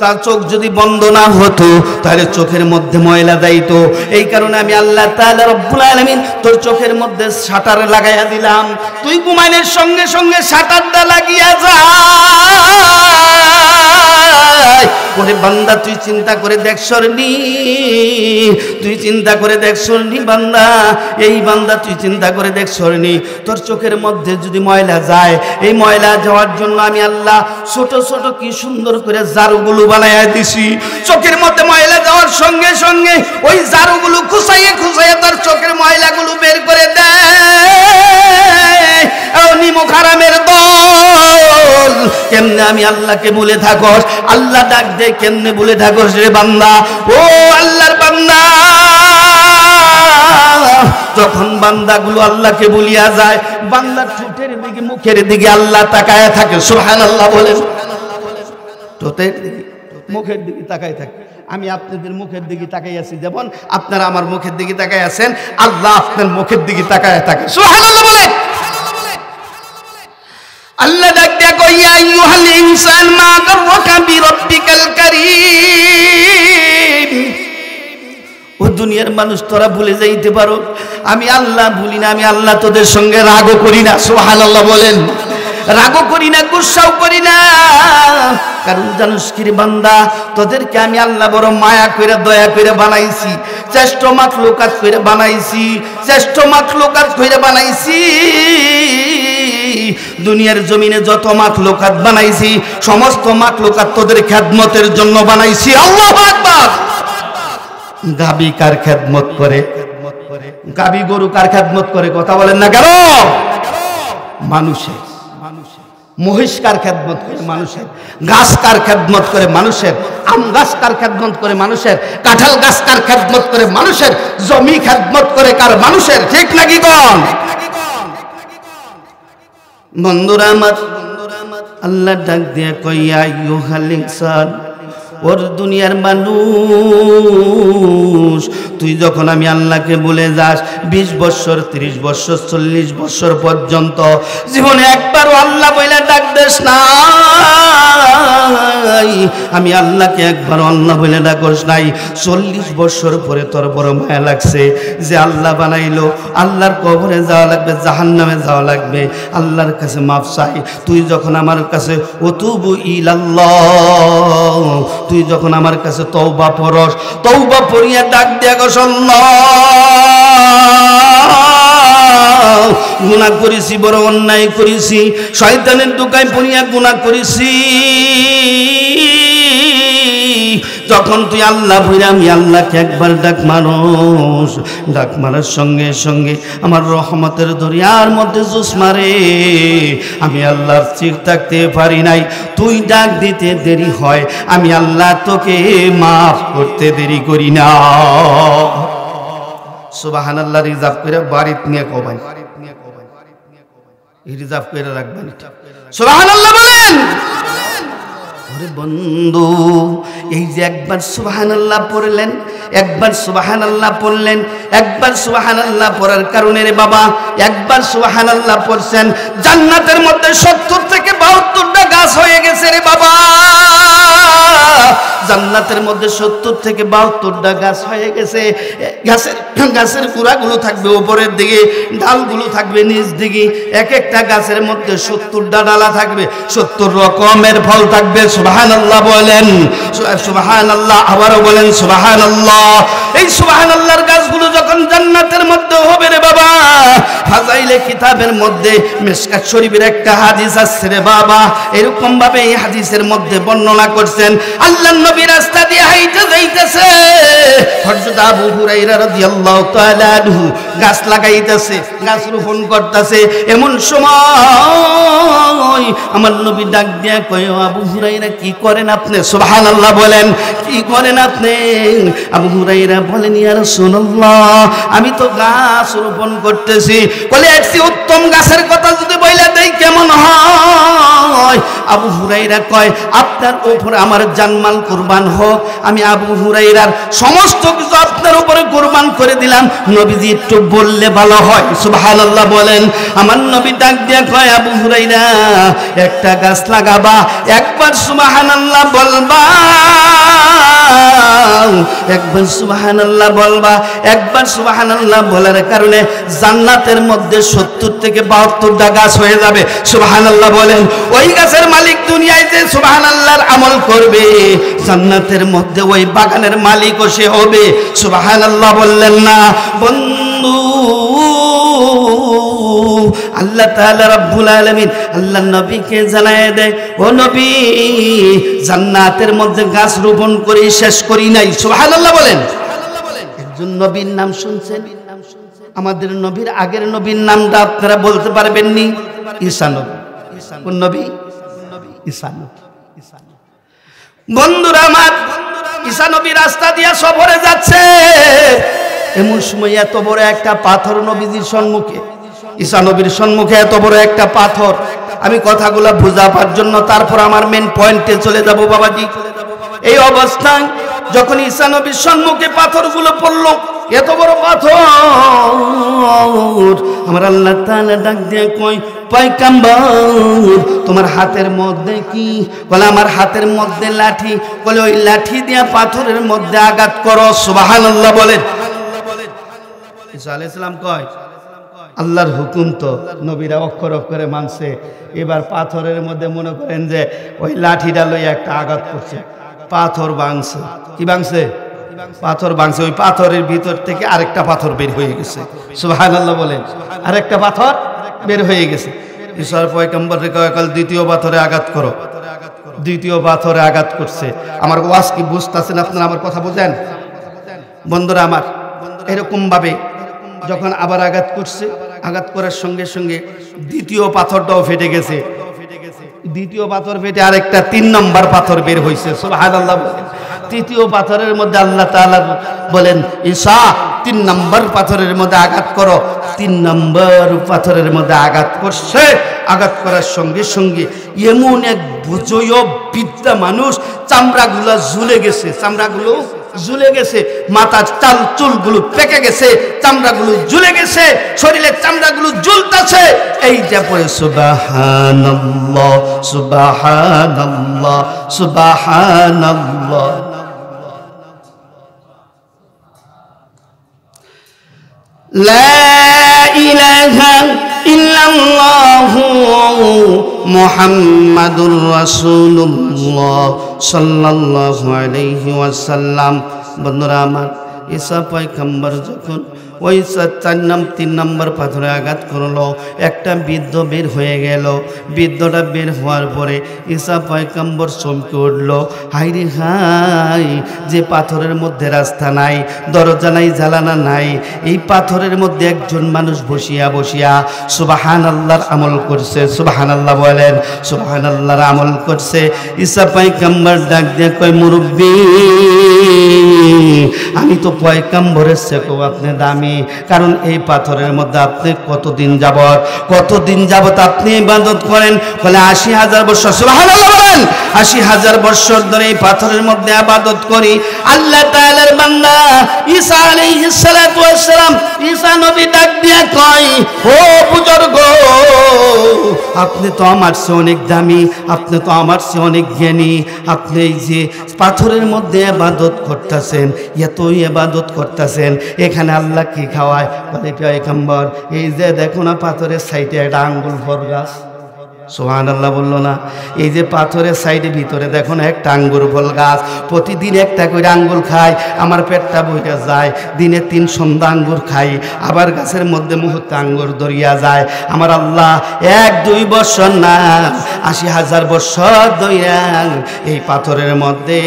তার চোখ যদি বন্ধ না হতো, তাহলে চোখের মধ্যে ময়লা যাইতো। এই কারণে আমি আল্লাহ তাআলা রব্বুল আলামিন তোর চোখের মধ্যে শাটার লাগাইয়া দিলাম। তুই ঘুমাইনের সঙ্গে সঙ্গে শাটারটা লাগিয়া যা। ওরে বান্দা তুই চিন্তা করে দেখ সরনি, তুই চিন্তা করে দেখ সরনি বান্দা, এই বান্দা তুই চিন্তা করে দেখ সরনি। তোর চোখের মধ্যে যদি ময়লা যায়, এই ময়লা যাওয়ার জন্য আমি আল্লাহ ছোট ছোট কি সুন্দর করে জারুগুলো বানাইয়া দিছি। চোখের মধ্যে ময়লা যাওয়ার সঙ্গে সঙ্গে ওই জারুগুলো খুঁচাইয়ে খুঁচাইয়ে তোর চোখের ময়লাগুলো বের করে দেয়। নিমক হারামের দল, কেমনে আমি আল্লাহকে বলে থাকস? আল্লাহ ডাক দে, কেমনে বলে থাকস রে বান্দা? ও আল্লাহর বান্দা, যখন বান্দাগুলো আল্লাহকে বলিয়া যায়, বান্দার ঠোঁটের দিকে মুখের দিকে আল্লাহ তাকায়া থাকে। সুবহানাল্লাহ বলেন। ঠোঁটের দিকে মুখের দিকে তাকাই থাকি। আমি আপনাদের মুখের দিকে তাকাই আছি, যেমন আপনারা আমার মুখের দিকে তাকাই আছেন, আল্লাহ আপনার মুখের দিকে তাকায় থাকে। সুবহানাল্লাহ বলেন। আল্লাহ ডাক দিয়া কই, ইয়া আইয়ুহাল ইনসান মা গাররাকা বিরাব্বিকাল কারীম। ও দুনিয়ার মানুষ, তোরা ভুলে যাইতে পারো, আমি আল্লাহ ভুলি না, আমি আল্লাহ তোদের সঙ্গে রাগও করি না। সুবহানাল্লাহ বলেন। রাগও করি না, গুসাও করি না, কারণ জানিস কি রে বান্দা, তোদেরকে আমি আল্লাহ বড় মায়া করে দয়া করে বানাইছি, শ্রেষ্ঠ মাখলুকাত করে বানাইছি, শ্রেষ্ঠ মাখলুকাত করে বানাইছি। দুনিয়ার জমিনে যত মাখলুকাত বানাইছি, সমস্ত মাখলুকাত তোদের খেদমতের জন্য বানাইছি। আল্লাহু আকবার। গাবি কার খেদমত করে? গাবি গরু কার খেদমত করে? কথা বলেন না কেন? মানুষের। মহিষ কার খেদমত করে? মানুষের। গাছ কার খেদমত করে? মানুষের। আম গাছ কার খেদমত করে? মানুষের। কাঁঠাল গাছ কার খেদমত করে? মানুষের। জমি খেদমত করে কার? মানুষের। ঠিক নাকি কোন? বন্ধুরা আমার, আল্লাহ ডাক দিয়ে কই, ইয়া আইয়ুহাল ইনসান, ওর দুনিয়ার মানুষ, তুই যখন আমি আল্লাহকে বলে যাস 20 বছর, 30 বছর, 40 বছর পর্যন্ত জীবনে একবারও আল্লাহ বলে ডাক দেস নাই, আমি আল্লাহকে একবারও আল্লাহ বলে ডাকস নাই। 40 বছর পরে তোর বড় মায়া লাগছে যে আল্লাহ বানাইলো, আল্লাহর কবরে যাওয়া লাগবে, জাহান্নামে যাওয়া লাগবে, আল্লাহর কাছে মাফ চাই। তুই যখন আমার কাছে ওতুবু ইলাল্লাহ, তুই যখন আমার কাছে তওবা পড়স, তওবা পড়িয়া ডাক দিয়া গস, আল্লাহ গুনাহ করেছি, বড় অন্যায় করেছি, শয়তানের দোকায় পড়িয়া গুনাহ করেছি। যখন তুই আল্লাহ বইরা আমি আল্লাহকে একবার ডাক মানুষ, ডাক মারার সঙ্গে সঙ্গে আমার রহমতের দরিয়ার মধ্যে জোশ মারে, আমি আল্লাহর স্থির থাকতে পারি নাই। তুই ডাক দিতে দেরি হয়, আমি আল্লাহ তোকে মাফ করতে দেরি করি না। সুবহানাল্লাহ। রিজার্ভ করে বাড়িতে নিয়ে কবাই, রিজার্ভ করে রাখবেন। সুবহানাল্লাহ বলেন। ওরে বন্ধু, এই যে একবার সুবহানাল্লাহ পড়লেন, একবার সুবহানাল্লাহ পড়লেন, একবার সুবহানাল্লাহ পড়ার কারণে রে বাবা, একবার সুবহানাল্লাহ পড়ছেন, জান্নাতের মধ্যে 70 থেকে 72টা গাছ হয়ে গেছে রে বাবা। জান্নাতের মধ্যে 70 থেকে 72টা গাছ হয়ে গেছে। গাছের গুড়াগুলো থাকবে উপরের দিকে, ডালগুলো থাকবে নিচ দিকে। এক একটা গাছের মধ্যে 70টা ডালা থাকবে, 70 রকমের ফল থাকবে। সুবহানাল্লাহ বলেন। সুবহানাল্লাহ। আবারও বলেন সুবহানাল্লাহ। এই সুবহানাল্লাহর গাছগুলো যখন জান্নাতের মধ্যে হবে রে বাবা, ফাজাইলে কিতাবের মধ্যে মিশকাত শরীফের একটা হাদিস আছে রে বাবা, এরকম ভাবে এই হাদিসের মধ্যে বর্ণনা করছেন, আল্লাহর নবী রাস্তা দিয়ে হাইতে যাইতেছে, হযরত আবু হুরায়রা রাদিয়াল্লাহু তাআলা আনহু গাছ লাগাইতেছে, গাছ রোপণ করতেছে। এমন সময় আমার নবী ডাক দিয়া কয়, আবু হুরায়রা কি করেন আপনি? সুবহানাল্লাহ বলেন। কি করেন আপনি? আবু হুরায়রা বলেন, ইয়া রাসূলুল্লাহ, আমি তো গাছ রোপণ করতেছি। বলে, একটি উত্তম গাছের কথা যদি বইলা দেই কেমন হয়? আবু হুরায়রা কয়, আপনার উপর আমার জানমাল কুরবান হোক, আমি আবু হুরায়রার সমস্ত কিছু আপনার উপরে কুরবান করে দিলাম, নবীজি একটু বললে ভালো হয়। সুবহানাল্লাহ বলেন। আমার নবী ডাক দিয়া কয়, আবু হুরায়রা, একটা গাছ লাগাবা, একবার সুবহানাল্লাহ বলবা, একবার সুবহানাল্লাহ বলবা। একবার সুবহানাল্লাহ বলার কারণে জান্নাতের মধ্যে 70 থেকে 72টা গাছ হয়ে যাবে। সুবহানাল্লাহ বলেন। ওই গাছের মালিক দুনিয়ায় যে সুবহানাল্লাহর আমল করবে, জান্নাতের মধ্যে ওই বাগানের মালিকও সে হবে। সুবহানাল্লাহ বললেন না বন্ধু? আল্লাহ তাআলা রাব্বুল আলামিন আল্লাহ নবীকে জানায় দেয়, ও নবী, জান্নাতের মধ্যে গাছ রোপণ করে শেষ করি নাই। সুবহানাল্লাহ বলেন। একজন নবীর নাম শুনছেন? আমাদের নবীর আগের নবীর নামটা আপনারা বলতে পারবেন নি? ঈসা নবী। কোন নবী? ঈসা নবী। বন্ধুরা আমার, ঈসা নবী রাস্তা দিয়ে সফরে যাচ্ছে, এমন সময় এত বড় একটা পাথর নবীজির সম্মুখে, ঈসা নবীর সম্মুখে এত বড় একটা পাথর। আমি কথাগুলো বুঝাবার জন্য তারপর আমার মেন পয়েন্টে চলে যাব বাবাজি। এই অবস্থায় যখন ঈসা নবীর সম্মুখে পাথরগুলো পড়লো, এত বড় পাথর, আমার আল্লাহ তাআলা ডাক দিয়ে কয়, পয়গম্বর তোমার হাতের মধ্যে কি? বলে আমার হাতের মধ্যে লাঠি। বলে ওই লাঠি দিয়ে পাথরের মধ্যে আঘাত করো। সুবহানাল্লাহ বলেন। ঈসা আলাইহিস সালাম কয়, আল্লাহর হুকুম তো নবীরা অক্ষর অক্ষরে মানছে, এবার পাথরের মধ্যে মনে করেন যে ওই লাঠিটা লইয়া একটা আঘাত করছে, পাথর ভাঙছে। কি ভাঙছে? পাথর ভাঙছে। ওই পাথরের ভিতর থেকে আরেকটা পাথর বের হয়ে গেছে। সুবহানাল্লাহ বলেন। আরেকটা পাথর বের হয়ে গেছে। ঈসা পয়গম্বরকে কয়, দ্বিতীয় পাথরে আঘাত করো। দ্বিতীয় পাথরে আঘাত করছে। আমার ওয়াজ কি বুঝতেছেন আপনারা? আমার কথা বুঝেন বন্ধুরা আমার? এরকম ভাবে যখন আবার আঘাত করছে, আঘাত করার সঙ্গে সঙ্গে দ্বিতীয় পাথরটাও ফেটে গেছে। দ্বিতীয় পাথর ফেটে আরেকটা 3 নম্বর পাথর বের হয়েছে। সুবহানাল্লাহ। তৃতীয় পাথরের মধ্যে আল্লাহ তাআলা বলেন, ঈসা 3 নম্বর পাথরের মধ্যে আঘাত করো। 3 নম্বর পাথরের মধ্যে আঘাত করছে। আঘাত করার সঙ্গে সঙ্গে এমন এক বুঝয় বিদ্যা মানুষ, চামড়াগুলো ঝুলে গেছে, চামড়াগুলো ঝুলে গেছে, মাথার চাল চুলগুলো পেকে গেছে, চামড়াগুলো ঝুলে গেছে, শরীরের চামড়াগুলো ঝুলতেছে। এই যে পড়ে সুবহানাল্লাহ, সুবহানাল্লাহ, সুবহানাল্লাহ। লা ইলাহা ইল্লাল্লাহু মুহাম্মাদুর রাসূলুল্লাহ সাল্লাল্লাহু আলাইহি ওয়াসাল্লাম। বন্ধুরা আমার, ঈসা পয়গম্বর যখন ওই 3 নম্বর পাথরে আঘাত করলো, একটা বৃদ্ধ বের হয়ে গেল। বৃদ্ধটা বের হওয়ার পরে ঈসা পয়গম্বর চমকে উঠল, হাই রে হাই, যে পাথরের মধ্যে রাস্তা নাই, দরজা নাই, জানালা নাই, এই পাথরের মধ্যে একজন মানুষ বসিয়া বসিয়া সুবহানাল্লাহর আমল করছে। সুবহানাল্লাহ বলেন। সুবহানাল্লাহর আমল করছে। ঈসা পয়গম্বর ডাক দিয়ে কয়, মুরব্বি, আমি তো পয়গম্বরের চেয়েও আপনি দামি, কারণ এই পাথরের মধ্যে আপনি কতদিন যাবত আপনি ইবাদত করেন? বলে ৮০,০০০ বছর। সুবহানাল্লাহ বলেন। ৮০,০০০ বছর ধরে এই পাথরের মধ্যে ইবাদত করি। আল্লাহ তাআলার বান্দা ঈসা আলাইহিস সালাতু ওয়াস সালাম, ঈসা নবী ডাক দিয়া কয়, ও বুজুর্গ, আপনি তো আমার চেয়ে অনেক দামি, আপনি তো আমার চেয়ে অনেক জ্ঞানী, আপনি এই যে পাথরের মধ্যে ইবাদত করতেছেন, এত ইবাদত করতেছেন, এখানে আল্লাহ কি খাওয়ায়? বলে পয়গম্বর, এই যে দেখো না পাথরের সাইডে একটা আঙ্গুল ফল গাছ। সুবহানাল্লাহ বললো না? এই যে পাথরের সাইডে ভিতরে দেখো না একটা আঙ্গুর ফল গাছ, প্রতিদিন একটা করে আঙ্গুর খাই, আমার পেটটা বইটা যায়, দিনে 3 সন্ধ্যা আঙ্গুর খাই, আবার গাছের মধ্যে মুহূর্তে আঙ্গুর দরিয়া যায়। আমার আল্লাহ 1-2 বছর না, ৮০,০০০ বছর দইয়া এই পাথরের মধ্যে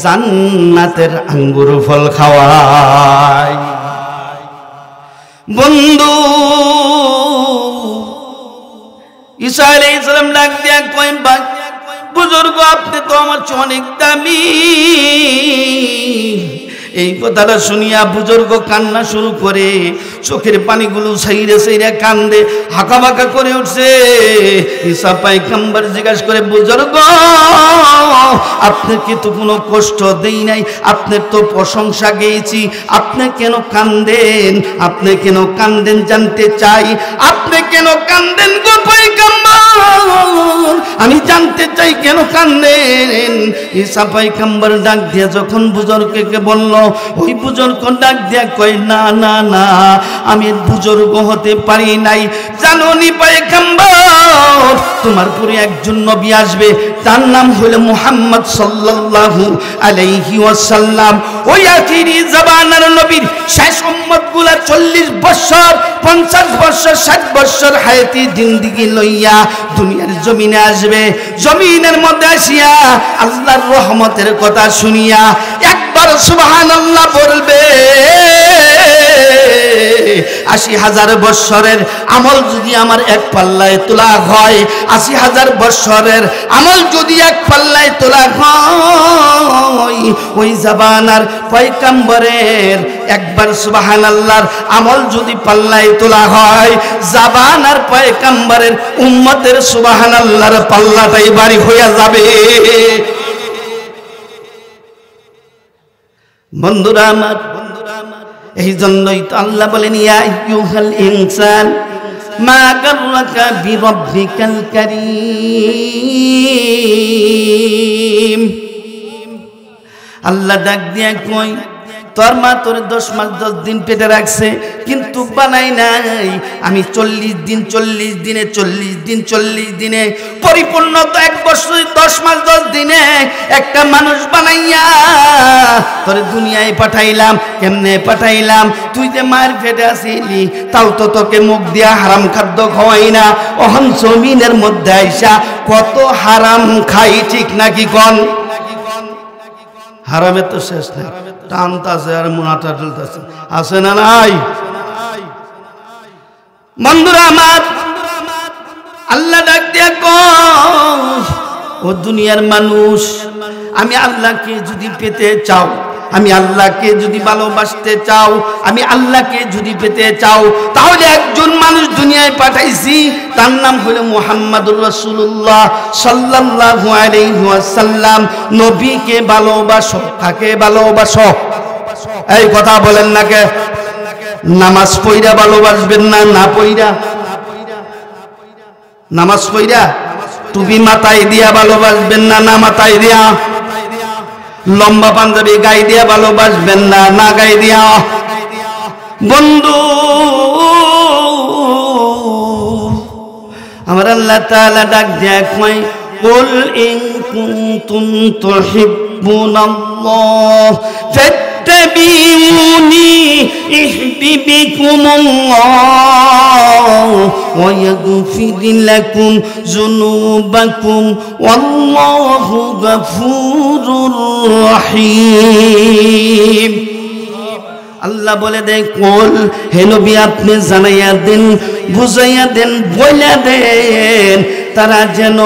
জান্নাতের আঙ্গুর ফল খাওয়ায়। বন্ধু, ঈসা আলাইহিস সালাম ডাক দিয়া কয়, বুজুর্গ, আপনি তো আমার চেয়ে অনেক দামি। এই কথাটা শুনিয়া বুজুর্গ কান্না শুরু করে, চোখের পানিগুলো সাইরে সাইরে কান্দে, হাঁকাবাঁকা করে উঠছে। ঈসা পয়গম্বর জিজ্ঞাসা করে, বুজুর্গ, আপনাকে তো কোনো কষ্ট দেই নাই, আপনার তো প্রশংসা গেয়েছি, আপনি কেন কান্দেন? আপনি কেন কান্দেন জানতে চাই। আপনি কেন কান্দেন গো পয়গম্বর? আমি জানতে চাই কেন কান্দেন। ঈসা পয়গম্বর ডাক দিয়ে যখন বুজুর্গকে বলল, ওই বুজুর্গ ডাক দিয়া কয়, না না না, আমি বুজুর্গ হতে পারি নাই। জানো নি পয়গম্বর, তোমার পরে একজন নবী আসবে, তার নাম হলো মুহাম্মদ সাল্লাল্লাহু আলাইহি ওয়াসাল্লাম। ওই আখিরি জামানার নবীর শেষ উম্মতগুলা 40 বছর, 50 বছর, 60 বছর হায়াতি জিন্দেগি লইয়া দুনিয়ার জমিনে আসবে। জমিনের মধ্যে আসিয়া আল্লাহর রহমতের কথা শুনিয়া একবার সুবহানাল্লাহ বলবে। ৮০,০০০ বছরের আমল যদি আমার এক পাল্লায় তোলা হয়, ৮০,০০০ বছরের আমল যদি এক পাল্লায় তোলা হয়, ওই জামানার পয়গম্বরের একবার সুবহানাল্লাহর আমল যদি পাল্লায় তোলা হয়, জামানার পয়গম্বরের উম্মতের সুবহানাল্লাহর পাল্লাটাই ভারী হয়ে যাবে। বন্ধুরা আমার, এই জন্যই তো আল্লাহ বলেন ইয়া আইয়ুহাল ইনসান মা গাররাকা বিরাব্বিকাল কারীম। আল্লাহ ডাক দিয়া কই তোর মা তোর 10 মাস 10 দিন পেটে রাখছে, কিন্তু বানাই নাই আমি 40 দিন 40 দিনে 40 দিন 40 দিনে পরিপূর্ণ তো 1 বছর 10 মাস 10 দিনে একটা মানুষ বানাইয়া তোর দুনিয়ায় পাঠাইলাম। কেমনে পাঠাইলাম? তুই যে মায়ের পেটে আসিলি তাও তো তোকে মুখ দিয়া হারাম খাদ্য খাওয়াই না, অহন জমিনের মধ্যে আইসা কত হারাম খাই, ঠিক নাকি কোন? হারামে তো শেষ নাই, টানতাছে আর মুনাটা ঢলতাছে, আছে না নাই? বন্ধুরা আমার, আল্লাহ ডাক দিয়া কয় ও দুনিয়ার মানুষ, আমি আল্লাহকে যদি পেতে চাও, আমি আল্লাহকে যদি ভালোবাসতে চাও, আমি আল্লাহকে যদি পেতে চাও, তাহলে একজন মানুষ দুনিয়ায় পাঠাইছি, তার নাম হলো মুহাম্মাদুর রাসূলুল্লাহ সাল্লাল্লাহু আলাইহি ওয়াসাল্লাম। নবীকে ভালোবাসো। কাকে ভালোবাসো? এই কথা বলেন না কে? নামাজ পড়া ভালোবাসবেন না, না পড়া? নামাজ পড়া টুপি মাথায় দিয়া ভালোবাসবেন না, না মাথায় দিয়া? লম্বা পাঞ্জাবি গায়ে দিয়া ভালোবাসবেন না, না গায়ে দিয়া? বন্ধু আমার আল্লাহ তাআলা ডাক দিয়া কয় কুল ইন কুনতুম তুহিব্বুনাল্লাহ ফাত্তাবিউনি ইহবিবিকুমুল্লাহ ওয়া ইয়াগফির লাকুম যুনুবাকুম ওয়াল্লাহু গফুরুর রহিম। আল্লাহ বলে দেয় কুল, হে নবী আপনি জানাইয়া দেন, বুঝাইয়া দেন, বইলা দেন তারা যেন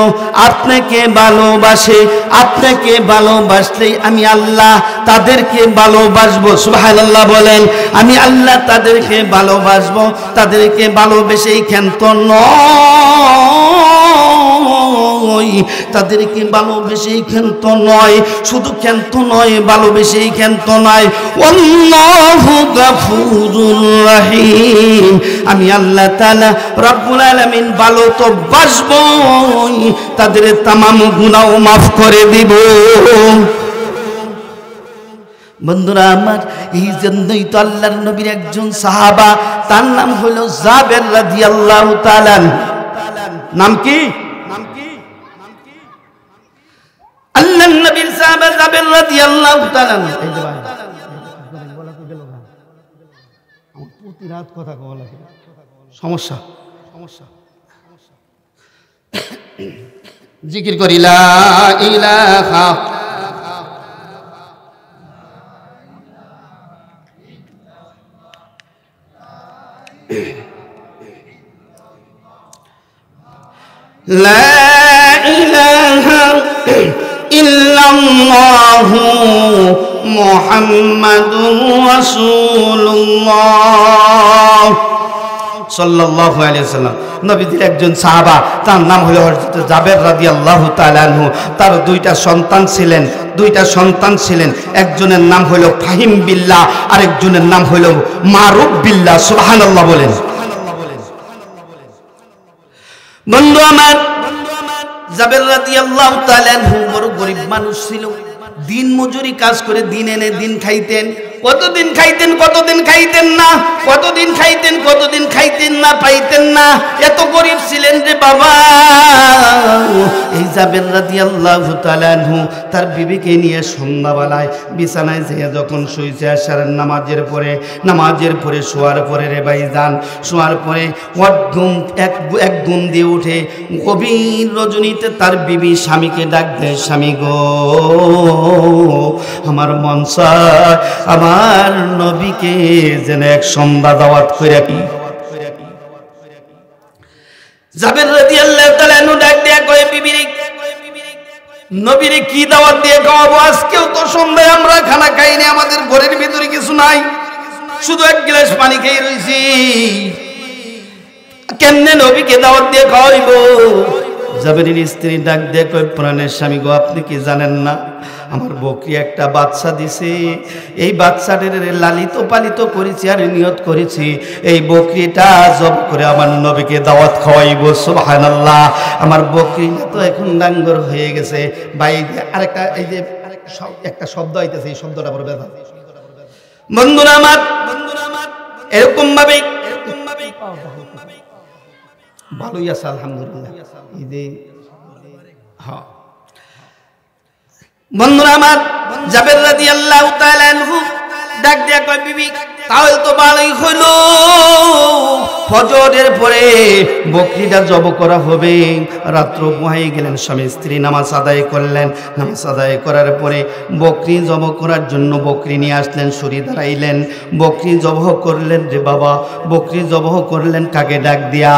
আপনাকে ভালোবাসে। আপনাকে ভালোবাসলেই আমি আল্লাহ তাদেরকে ভালোবাসবো। সুবহানাল্লাহ বলেন। আমি আল্লাহ তাদেরকে ভালোবাসবো। তাদেরকে ভালোবেসেই ক্ষান্ত নয়, তাদেরকে ভালোবেসেই ক্ষান্ত নয়, শুধু ক্ষান্ত নয়, ভালোবেসেই ক্ষান্ত নয়। আল্লাহু গফুরুর রহিম। আমি আল্লাহ তাআলা রব্বুল আলামিন ভালো তো বাসবো, তাদের তামাম গুনাহ মাফ করে দিব। বন্ধুরা আমার, এই জন্যই তো আল্লাহর নবীর একজন সাহাবা, তার নাম হলো জাবের রাদিয়াল্লাহু তাআলা। নাম কি? আল্লাহর নবীর সাহাবা জাবের রাদিয়াল্লাহু তাআলা। এই যে ভাই বলা তো গেল না, আমার প্রতি রাত কথা কওয়া লাগে, সমস্যা সমস্যা। জিকির করি লা ইলাহা লা ইলাহা ইল্লাল্লাহু মুহাম্মাদুর রাসূলুল্লাহ সাল্লাল্লাহু আলাইহি ওয়াসাল্লাম। নবীজির একজন সাহাবা, তার নাম হলো হযরত জাবের রাদিয়াল্লাহু তাআলা আনহু। তার দুইটা সন্তান ছিলেন। একজনের নাম হলো ফাহিম বিল্লাহ, আরেকজনের নাম হলো মারুফ বিল্লাহ। সুবহানাল্লাহ বলেন। বন্ধু আমার, জাবের রাদিয়াল্লাহু তাআলা আনহু বড় গরিব মানুষ ছিল। দিন মজুরি কাজ করে দিন এনে দিন খাইতেন। কতদিন খাইতেন, কতদিন খাইতেন না, কতদিন খাইতেন, কতদিন খাইতেন না, পাইতেন না। এত গরিব ছিলেন যে বাবা। এই জাবের রাদিয়াল্লাহু তাআলা আনহু তার বিবিকে নিয়ে সন্ধ্যাবেলায় বিছানায় যেয়ে যখন শুইছে, আশারের নামাজের পরে শোয়ার পরে রে ভাইজান, শোয়ার পরে এক ঘুম দিয়ে উঠে গভীর রজনীতে তার বিবি স্বামীকে ডাক দেয়, স্বামী গো, আমার মন চায় আমার নবীকে যেন এক সন্ধ্যা দাওয়াত করে কি। জাবের রাদিয়াল্লাহু তাআলা আনহু ডাক দেয়া কয়, বিবিরে নবীরে কি দাওয়াত দিয়ে খাওয়াবো? আজকেও তো সন্ধ্যায় আমরা খানা খাইনি, আমাদের ঘরের ভিতরে কিছু নাই, শুধু এক গ্লাস পানি খেয়ে রইছি, কেমনে নবীকে দাওয়াত দিয়ে খাওয়াইবো? জাবেরের স্ত্রী ডাক দিয়ে কয় প্রাণের স্বামী গো আপনি কি জানেন না আমার বকরি একটা বাচ্চা দিছে, এই বাচ্চাটার লালিত পালিত করেছি আর নিয়ত করেছি এই বকরিটা জব করে আমার নবীকে দাওয়াত খাওয়াইব। সুবহানাল্লাহ। আমার বকরিটা তো এখন ডাঙ্গর হয়ে গেছে। ভাই আরেকটা এই যে একটা শব্দ আইতেছে, এই শব্দটা বড় ব্যথা। বন্ধুরা আমার এরকম ভাবে ভালোই আছে আলহামদুলিল্লাহ। এই যে হ্যাঁ বন্ধুরা আমার, জাবের রাদিয়াল্লাহু তাআলা আনহু ডাক দিয়া কয় বিবি তাহলে তো ভালোই হইল, ফজরের পরে বকরিটা জব করা হবে। রাত্র পোহাই গেলেন, স্বামী স্ত্রী নামাজ আদায় করলেন। নামাজ আদায় করার পরে বকরি জব করার জন্য বকরি নিয়ে আসলেন, সরি দাঁড়াইলেন, বকরি জবহ করলেন। রে বাবা বকরি জবহ করলেন কাকে ডাক দিয়া?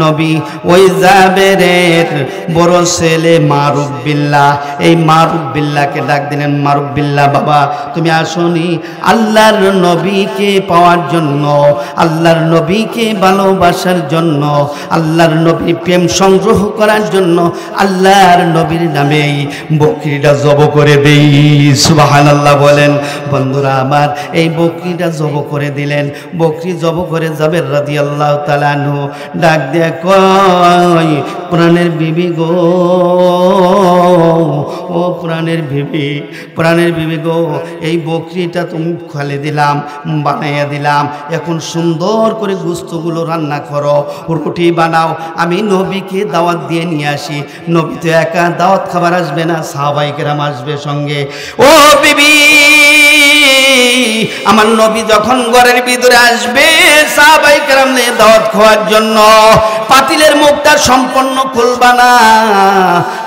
নবী ওই জাবেরের বড় ছেলে মারুফ বিল্লাহ, এই মারুফ বিল্লাহকে ডাক দিলেন। মারুফ বিল্লাহ বাবা তুমি আসনি আল্লাহর নবীকে পাওয়ার জন্য, আল্লাহর নবীকে ভালোবাসার জন্য, আল্লাহর নবীর প্রেম সংগ্রহ করার জন্য আল্লাহর নবীর নামে বকরিটা জব করে দেই। সুবহানাল্লাহ বলেন। বন্ধুরা আমার এই বকরিটা জব করে দিলেন। বকরি জব করে জাবের রাদিয়াল্লাহু তাআলা আনহু ডাক দিয়ে কয় প্রাণের বিবি গো, ও প্রাণের বিবি, প্রাণের বিবি গো, এই বকরিটা তুমি খালে দিলাম, বানাইয়া দিলাম, এখন সুন্দর করে গোশতগুলো রান্না করো, রুটি বানাও, আমি নবীকে দাওয়াত দিয়ে নিয়ে আসি। নবী তো একা দাওয়াত খাবার আসবে না, সাহাবায়ে কেরাম আসবে সঙ্গে। ও বিবি আমার নবী যখন ঘরের ভিতরে আসবে সাহাবায়ে কেরাম নিয়ে দাওয়াত খাওয়ার জন্য, পাতিলের মুখটা সম্পূর্ণ খুলবা না,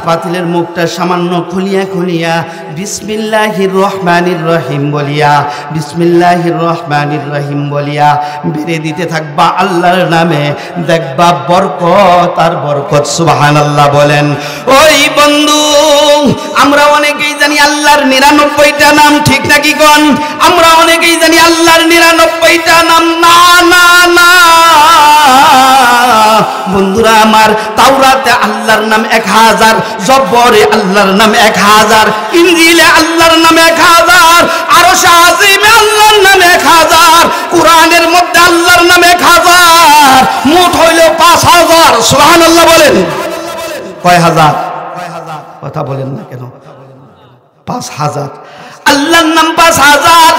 পাতিলের মুখটা সামান্য খুলিয়া খুলিয়া বিসমিল্লাহির রহমানির রহিম বলিয়া, বিসমিল্লাহির রহমানির রহিম বলিয়া বেড়ে দিতে থাকবা আল্লাহর নামে, দেখবা বরকত আর বরকত। সুবহানাল্লাহ বলেন। ওই বন্ধু আমরা অনেকেই জানি আল্লাহর 99টা নাম, ঠিক নাকি কোন? আমরা অনেকেই জানি আল্লাহর 99টা নাম। না না না বন্ধুরা আমার, তাওরাতে আল্লাহর নাম 1000, জব্বরে আল্লাহর নাম 1000, ইনজিলে আল্লাহর নাম 1000, আরশে আজিমে আল্লাহর নাম 1000, কোরআনের মধ্যে আল্লাহর নাম 1000, মোট হইল 5000। সুবহানাল্লাহ বলেন। কয় হাজার? কথা বলেন না কেন? 5000 আল্লাহর নাম 5000।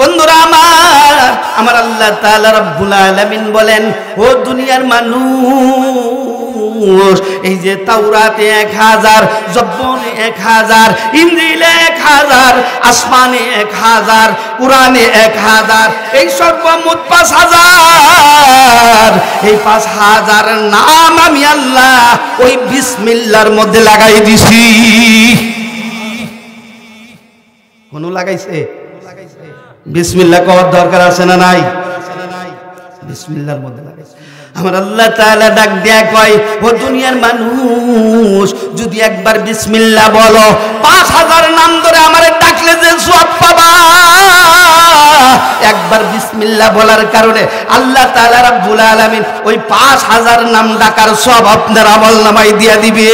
বন্ধুরা আমার, আমার আল্লাহ তাআলা রব্বুল আলামিন বলেন ও দুনিয়ার মানুষ, এই যে তাওরাতে 1000, জব্বরে 1000, ইনজিলে 1000, আসমানে 1000, কোরআনে 1000, এই সর্বমোট 5000। এই 5000 নাম আমি আল্লাহ ওই বিসমিল্লাহর মধ্যে লাগাই দিছি। কোন লাগাইছে? বিসমিল্লাহ কওয়ার দরকার আছে না নাই? বিসমিল্লাহর মধ্যে লাগাইছে। আমার আল্লাহ তাআলা ডাক দেয়া কয় ও দুনিয়ার মানুষ, যদি একবার বিসমিল্লাহ বলো, 5000 নাম ধরে আমারে ডাকলে যে সওয়াব পাবা, একবার বিসমিল্লাহ বলার কারণে আল্লাহ তাআলা রব্বুল আলামিন ওই 5000 নাম ডাকার সওয়াব আপনার আমলনামায় দিয়া দিবে।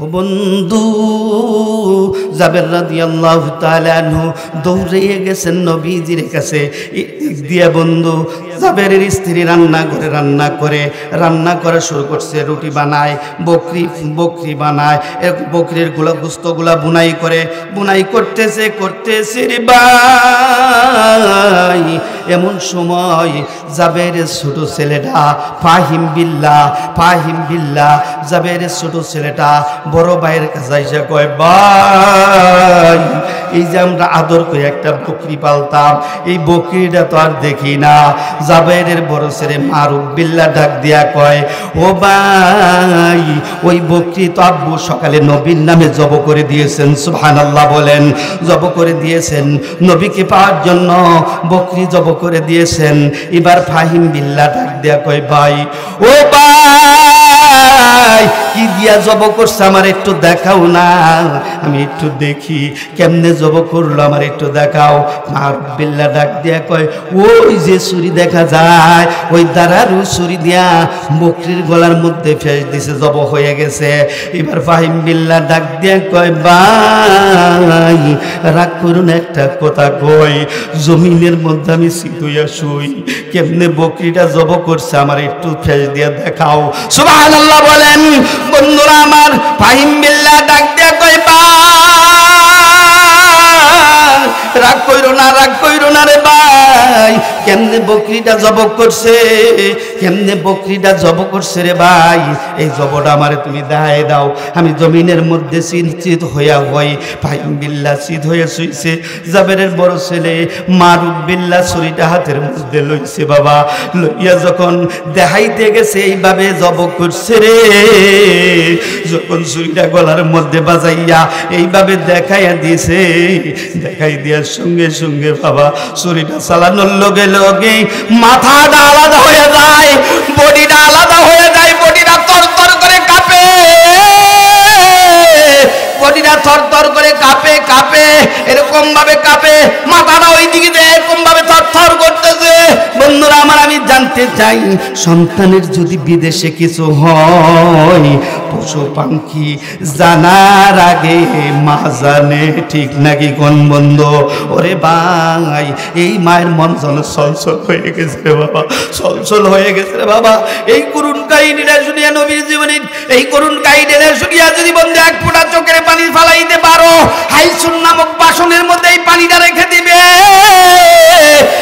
ও বন্ধু, জাবের রাদিয়াল্লাহু তাআলা আনহু দৌড়িয়ে গেছেন নবীজির কাছে। দিক দিয়ে বন্ধু জাবেরের স্ত্রী রান্না করে শুরু করছে, রুটি বানায়, বকরি বানায়, বকরির গোস্তগুলা বুনাই করতেছে রে ভাই। এমন সময় জাবেরের ছোট ছেলেটা ফাহিম বিল্লাহ জাবেরের ছোট ছেলেটা বড় ভাইয়ের কাছে এসে কয় ভাই, এই যে আমরা আদর করে একটা বকরি পালতাম, এই বকরিটা তো আর দেখি না। জাবেরের বড় ছেলে মারুফ বিল্লাহ ডাক দিয়া কয় ও ভাই, ওই বকরি তো আব্বু সকালে নবীর নামে জব করে দিয়েছেন। সুবহানাল্লাহ বলেন। জব করে দিয়েছেন নবীকে পাওয়ার জন্য, বকরি জব করে দিয়েছেন। এবার ফাহিম বিল্লাহ ডাক দিয়া কয় ভাই, ও ভাই কি গিয়া জব করছে আমার একটু দেখাও না, আমি একটু দেখি কেমনে জব করলো, আমার একটু দেখাও। মারুবিল্লাহ ডাক দিয়া কয়, ওই যে ছুরি দেখা যায় ওই দাঁড়ারু ছুরি দিয়া বকরির গলার মধ্যে ফেস দিছে, জব হয়ে গেছে। এবার ফাহিম বিল্লাহ ডাক দিয়া কয়, ভাই রাগ করুন, একটা কথা কই, জমিনের মধ্যে আমি সিধুইয়া শুই, কেমনে বকরিটা জব করছে আমার একটু ফেস দিয়া দেখাও। সুবহানাল্লাহ বলেন। বন্ধুরা আমার, ফাহিম বিল্লাহ ডাক দিয়া কয়, রাগ কইরো না, রাগ কইরো না রে ভাই, কেমনে বকরিটা জব করছে, কেমনে বকরিটা জব করছে রে ভাই, এই জবটা আমারে তুমি দেখাই দাও। আমি জমিনের মধ্যে চিন্তিত হইয়া হই। ফাহিম বিল্লাহ চিত হয়ে শুইছে। জাবেরের বড় ছেলে মারুবিল্লাহ ছুরিটা হাতের মধ্যে লইছে। বাবা লইয়া যখন দেখাইতে গেছে এইভাবে জব করছে রে, যখন ছুরিটা গলার মধ্যে বাজাইয়া এইভাবে দেখাইয়া দিয়েছে, দেখাই দেওয়ার সঙ্গে সঙ্গে বাবা ছুরিটা চালানোর লগে লগে মাথাটা আলাদা হয়ে যায়, বডিটা আলাদা হয়ে যায়, বডিটা তরতর করে কাঁপে, বডিটা থরথর করে কাঁপে কাঁপে, এরকম ভাবে কাঁপে, মাথাটা ওই দিকে এরকম ভাবে থরথর করতেছে। বন্ধুরা আমার, আমি জানতে চাই, সন্তানের যদি বিদেশে কিছু হয়, পশু পাখি জানার আগে মা জানে, ঠিক নাকি কোন বন্ধু? ওরে ভাই, এই মায়ের মন যেন চলচল হয়ে গেছে রে বাবা, চলচল হয়ে গেছে রে বাবা। এই করুণ কাহিনীটা শুনিয়া, নবীর জীবনে এই করুণ কাহিনীটা শুনিয়া যদি বন্ধু এক ফোঁটা চোখের পানি ফালাইতে পারো, হাইসুন নামক বাসনের মধ্যে এই পানিটা রেখে দিবে,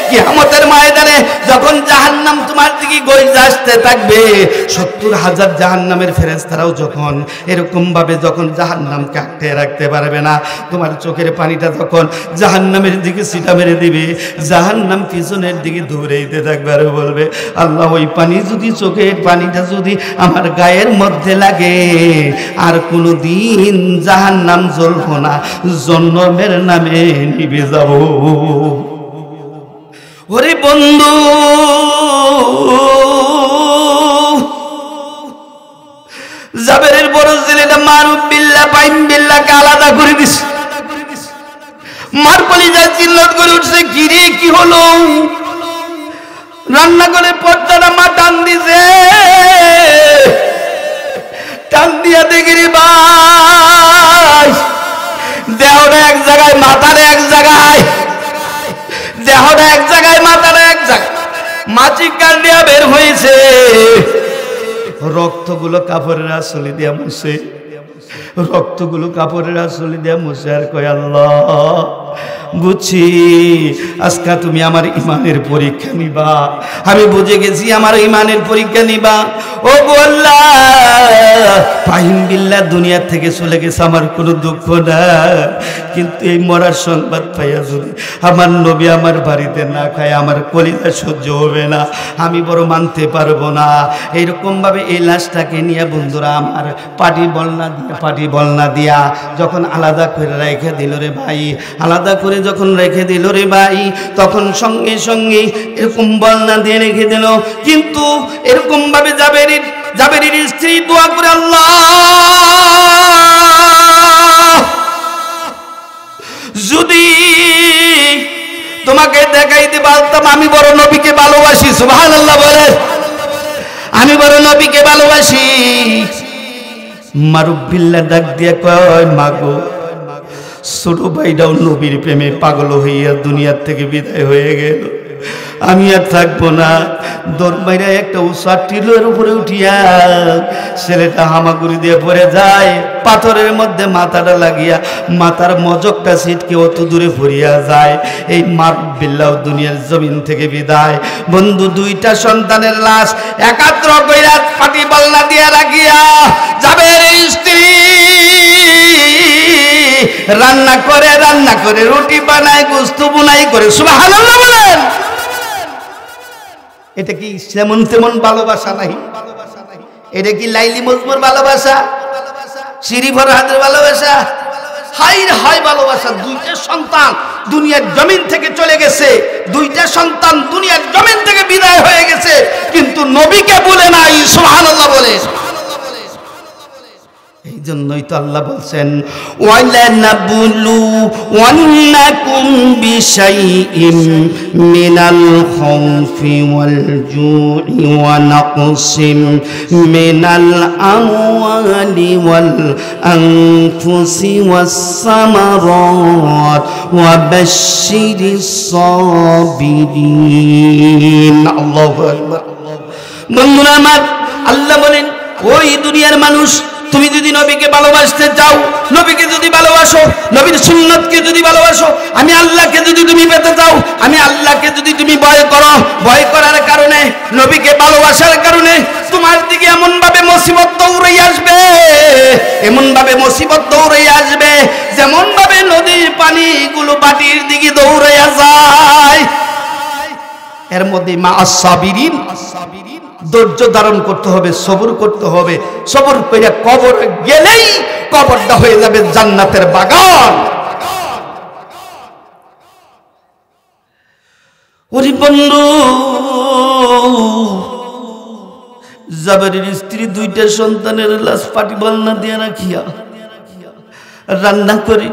কিয়ামতের ময়দানে যখন জাহান্নাম তোমার দিকে গইজা আসতে থাকবে, 70,000 জাহান্নামের ফেরেশতারাও যখন এরকম ভাবে যখন জাহান্নামকে আটকে রাখতে পারবে না, তোমার চোখের পানিটা যখন জাহান্নামের দিকে সিটা মেরে দিবে, জাহান্নাম পিছনের দিকে দৌড়াইতে থাকবে আর বলবে, আল্লাহ ওই পানি যদি, চোখের পানিটা যদি আমার গায়ের মধ্যে লাগে, আর কোনো দিন জাহান্নাম জ্বলবো না, জন্মের নামে নিভে যাব। ওরে বন্ধু, জাবেরের বড় ছেলেটা মারুবিল্লাহ ফাহিম বিল্লাহকে আলাদা করে দিছে। মার কলিজা চিল্লাত করে উঠছে, কি রে কি হলো? রান্না করে পর্দাটা মা টান দিছে, টান দিয়া দেখি রে ভাই, দেহটা এক জায়গায়, মাথাটা এক জায়গায়, দেহটা এক জায়গায়, মাথাটা এক জায়গায়, মাছি কান্ডিয়া বের হয়েছে, রক্তগুলো কাপড়ের আসলে দিয়া মুছে, রক্তগুলো কাপড়ের আসলে দিয়া মুছে, আর কয়, আল্লাহ বুঝছি আজকে তুমি আমার ইমানের পরীক্ষা নিবা, আমি বুঝে গেছি আমার ইমানের পরীক্ষা নিবা। ও আল্লাহ, ফাহিম বিল্লাহ দুনিয়া থেকে চলে গেছে, আমার কোনো দুঃখ না, কিন্তু এই মরার সংবাদ পাইয়া যদি আমার নবী আমার বাড়িতে না খায়, আমার কলিজা সহ্য হবে না, আমি বড় মানতে পারবো না। এইরকম ভাবে এই লাশটাকে নিয়ে বন্ধুরা আমার পাটি বলনা দিয়া যখন আলাদা করে রেখে দিল রে ভাই, আলাদা করে যখন রেখে দিল রে ভাই, তখন সঙ্গে সঙ্গে এরকম বলনা দিয়ে রেখে দিল। কিন্তু এরকম ভাবে জাবেরের স্ত্রী দোয়া করে, আল্লাহ যদি তোমাকে দেখাইতে পারতাম আমি বড় নবীকে ভালোবাসি, সুবহানাল্লাহ বলে, আমি বড় নবীকে ভালোবাসি। মারুবিল্লাহ ডাক দিয়ে কয়, মাগো ছোট ভাইটাও নবীর প্রেমে পাগল হইয়া দুনিয়ার থেকে বিদায় হয়ে গেল, আমি আর থাকবো না। দরবাইরা একটা উষার টিলের উপরে উঠিয়া ছেলেটা হামাগুড়ি দিয়ে পড়ে যায়, পাথরের মধ্যে মাথাটা লাগিয়া মাথার মজকটা ছিটকে অত দূরে পড়িয়া যায়। এই মারুবিল্লাহ দুনিয়ার জমিন থেকে বিদায়। বন্ধু, দুইটা সন্তানের লাশ একাত্র কইরা পাটি বালনা দিয়া রাখিয়া জাবের স্ত্রী রান্না করে রুটি বানায়, গোস্ত বুনাই করে, সুবহানাল্লাহ বলেন। এটা কি যেমন তেমন ভালোবাসা নাই, এটা কি লাইলি মজবুর ভালোবাসা, সিঁড়ি ভরা হাতের ভালোবাসা? হাই ভালোবাসা। দুইটা সন্তান দুনিয়ার জমিন থেকে চলে গেছে, দুইটা সন্তান দুনিয়ার জমিন থেকে বিদায় হয়ে গেছে, কিন্তু নবীকে ভুলে নাই, সুবহানাল্লাহ বলে। এজন্যই তো আল্লাহ বলছেন ওয়ালানাবলুওয়ান্নাকুম বিশাইইম মিনাল খাউফি ওয়াল জু'i ওয়া নাকসিম মিনাল আমওয়ালি ওয়াল আনফুসি ওয়াস সামারাত ওয়া বাশশিরিস সাবিরিন। আল্লাহু আকবার। বন্ধুরা আমার, আল্লাহ বলেন ওই দুনিয়ার মানুষ, তুমি যদি নবীকে ভালোবাসতে চাও, নবীকে যদি ভালোবাসো, নবীর সুন্নতকে যদি ভালোবাসো, আমি আল্লাহকে যদি তুমি পেতে চাও, আমি আল্লাহকে যদি তুমি ভয় করো, ভয় করার কারণে, নবীকে ভালোবাসার কারণে তোমার দিকে এমন ভাবে মুসিবত দৌড়ে আসবে, এমন ভাবে মুসিবত দৌড়ে আসবে যেমন ভাবে নদীর পানিগুলো বাটির দিকে দৌড়ে যায়। এর মধ্যে মা আস-সাবিরিন, ধৈর্য ধারণ করতে হবে, সবর করতে হবে। সবর করে কবর গেলেই কবরটা হয়ে যাবে জান্নাতের বাগান। ওরে বন্ধু, জাবেরের স্ত্রী দুইটা সন্তানের লাশ পাটি বালনা দিয়ে রাখিয়া রান্না করে,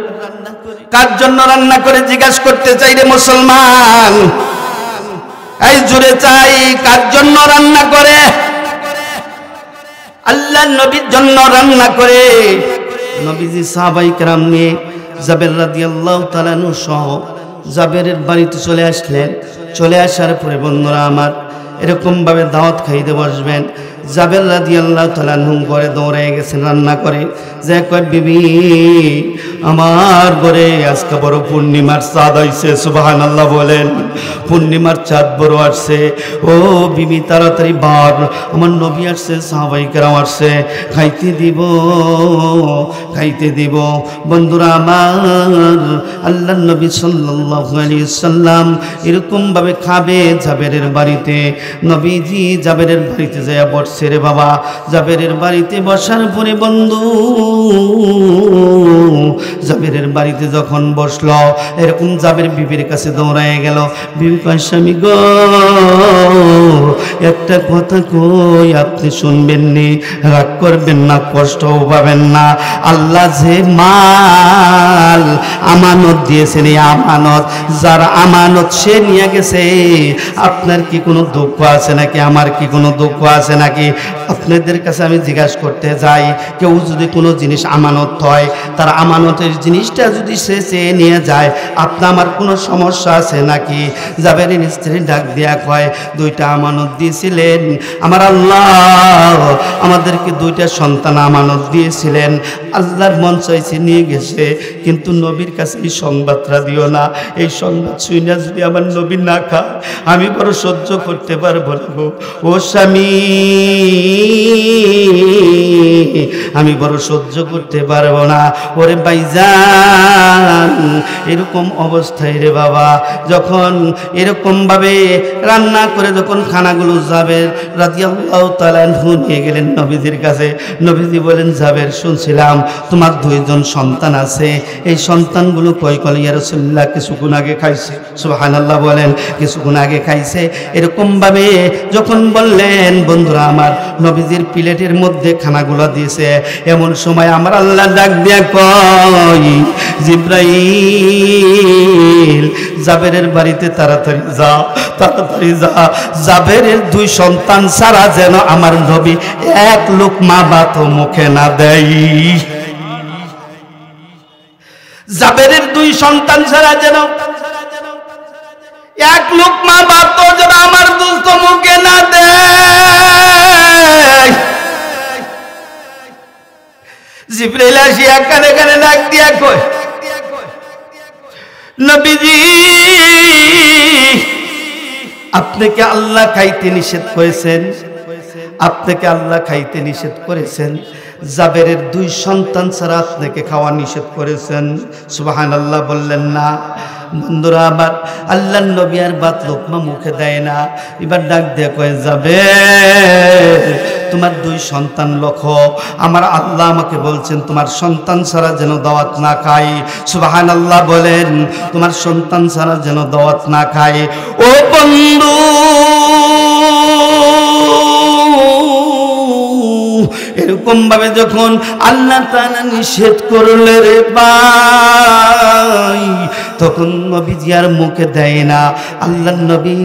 কার জন্য রান্না করে জিজ্ঞাসা করতে চাই রে মুসলমান, এই জুড়ে চাই, কার জন্য রান্না করে? আল্লাহর নবীর জন্য রান্না করে। নবীজি সাহাবায়ে কেরাম নিয়ে জাবের রাদিয়াল্লাহু তাআলা আনহু সহ জাবেরের বাড়িতে চলে আসলেন। চলে আসার পরে বন্ধুরা আমার, এরকম ভাবে দাওয়াত খাইতে বসবেন। জাবের রাদিয়াল্লাহু তাআলা আনহু ঘরে দৌড়ে গেছেন রান্না করে, যে কয় বিবি আমার ঘরে আজকে বড় পূর্ণিমার চাঁদ আইছে, সুবহানাল্লাহ বলেন। পূর্ণিমার চাঁদ বড় আসছে, ও বিবি তাড়াতাড়ি বার, আমার নবী আসছে, সাহাবায়ে কেরাম আসছে, খাইতে দিব, খাইতে দিব। বন্ধুরা আমার, আল্লাহর নবী সাল্লাল্লাহু আলাইহি ওয়াসাল্লাম এরকম ভাবে খাবে জাবেরের বাড়িতে। নবীজি জাবেরের বাড়িতে যায় বসছে রে বাবা। জাবেরের বাড়িতে বসার পরে বন্ধু, জাবেরের বাড়িতে যখন বসলো, এরকম জাবের বিবির কাছে দৌড়ায় গেল। বিবি কয়, স্বামী গো, একটা কথা কই, আপনি শুনবেন নি, রাগ করবেন না, কষ্টও পাবেন না। আল্লাহ যে মাল আমানত দিয়েছেন, এই আমানত, যার আমানত সে নিয়ে গেছে, আপনার কি কোনো দুঃখ আছে নাকি? আমার কি কোনো দুঃখ আছে নাকি? আপনাদের কাছে আমি জিজ্ঞাসা করতে যাই, কেউ যদি কোনো জিনিস আমানত হয়, তার আমানতের জিনিসটা যদি সে চেয়ে নিয়ে যায়, আপনার আমার কোনো সমস্যা আছে নাকি? জাবেরের স্ত্রী ডাক দিয়া কয়, দুইটা আমানত দিয়েছিলেন আমার আল্লাহ, আমাদেরকে দুইটা সন্তান আমানত দিয়েছিলেন, আল্লাহর মন চাইছে নিয়ে গেছে, কিন্তু নবীর কাছে এই সংবাদটা দিও না। এই সংবাদ শুনে যদি আমার নবী না খায়, আমি বড় সহ্য করতে পারবো না গো। ও স্বামী, আমি বড় সহ্য করতে পারবো না। ওরে ভাইজান, এরকম অবস্থায় রে বাবা, যখন এরকম ভাবে রান্না করে যখন খানাগুলো জাবের রাদিয়াল্লাহু তাআলা আনহু নিয়ে গেলেন নবীজির কাছে। নবীজি বলেন, জাবের শুনছিলাম তোমার দুইজন সন্তান আছে, এই সন্তানগুলো কয়? কল ইয়া রাসূলুল্লাহ, কিছুক্ষণ আগে খাইছে। সুবহানাল্লাহ বলেন, কিছুক্ষণ আগে খাইছে। এরকম ভাবে যখন বললেন, বন্ধুরা আমার, নবীজির প্লেটের মধ্যে খানাগুলো দিয়েছে। এমন সময় আমার আল্লাহ ডাক দিয়া কয়, জিবরাইল, জাবেরের বাড়িতে তাড়াতাড়ি যা, তাড়াতাড়ি যা। জাবেরের দুই সন্তান ছাড়া যেন আমার নবী এক লোকমা ভাত মুখে না দেয়। জাবেরের দুই সন্তান ছাড়া যেন এক লোকমা ভাত যেন আমার দোস্ত মুখে না দেয়। জিবরাইল আসিয়া কানে কানে ডাক দিয়া কয়, নবীজি, আপনাকে আল্লাহ খাইতে নিষেধ করেছেন, আপনাকে আল্লাহ খাইতে নিষেধ করেছেন, জাবেরের দুই সন্তান ছাড়া আপনাকে খাওয়া নিষেধ করেছেন। সুবহানাল্লাহ বললেন না? বন্ধুরা আবার, আল্লাহর নবী আর ভাত লোকমা মুখে দেয় না। এবার ডাক দিয়ে কয়ে, জাবের, তোমার দুই সন্তান লক্ষ্য, আমার আল্লাহ আমাকে বলছেন তোমার সন্তান ছাড়া যেন দাওয়াত না খাই। সুবহানাল্লাহ বলেন, তোমার সন্তান ছাড়া যেন দাওয়াত না খাই। ও বন্ধু, এরকম ভাবে যখন আল্লাহ তাআলা নিষেধ করলে রে ভাই, তখন নবীজি আর মুখে দেয় না। আল্লাহর নবী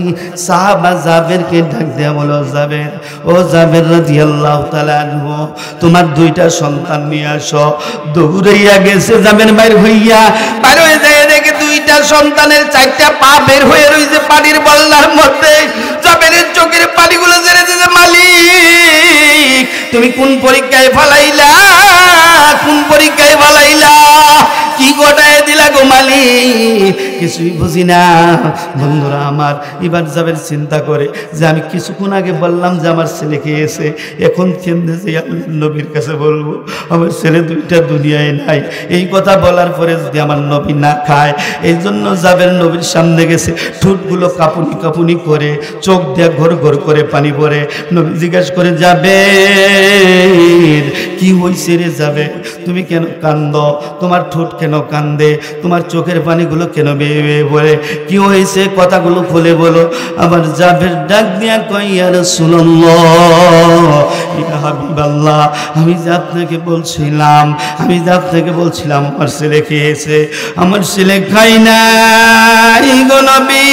সাহাবা জাবেরকে ডাক দেয়া বলো, জাবের, ও জাবের রাদিয়াল্লাহু তাআলা আনহু, তোমার দুইটা সন্তান নিয়ে আসো। দৌড়াইয়া গেছে জাবের, বাইর হইয়া যায় দেখে দুইটা সন্তানের চারটা পা বের হয়ে রয়েছে পানির বল্লার মধ্যে। জাবেরের চোখের পানিগুলো ঝরে দিয়েছে, মালিক তুমি কোন পরীক্ষায় ফালাইলা, কোন পরীক্ষায় ফালাইলা, কি গোটায় দিলা গো মালিক, কিছুই বুঝি না। বন্ধুরা আমার, এবার জাবের চিন্তা করে যে আমি কিছুক্ষণ আগে বললাম যে আমার ছেলে খেয়েছে, এখন কেমনে যে আল্লাহর নবীর কাছে বলবো আমার ছেলে দুইটা দুনিয়ায় নাই। এই কথা বলার পরে যদি আমার নবী না খায়, এই জন্য জাবের নবীর সামনে গেছে, ঠোঁটগুলো কাঁপুনি কাঁপুনি করে, চোখ দিয়ে ঘর ঘর করে পানি পড়ে। নবী জিজ্ঞাসা করে, জাবের কি হয়েছে রে জাবের, তুমি কেন কান্দ, তোমার ঠোঁট কেন কান্দে, তোমার চোখের পানিগুলো কেন বেয়ে বেয়ে পড়ে, কি হয়েছে কথাগুলো খুলে বলো। আবার জাবের ডাক দিয়া কই, ইয়া রাসূলুল্লাহ, ইয়া হাবিবাল্লাহ, আমি যে আপনাকে বলছিলাম আমার ছেলে খেয়েছে, আমার ছেলে খাই নাই গো নবী,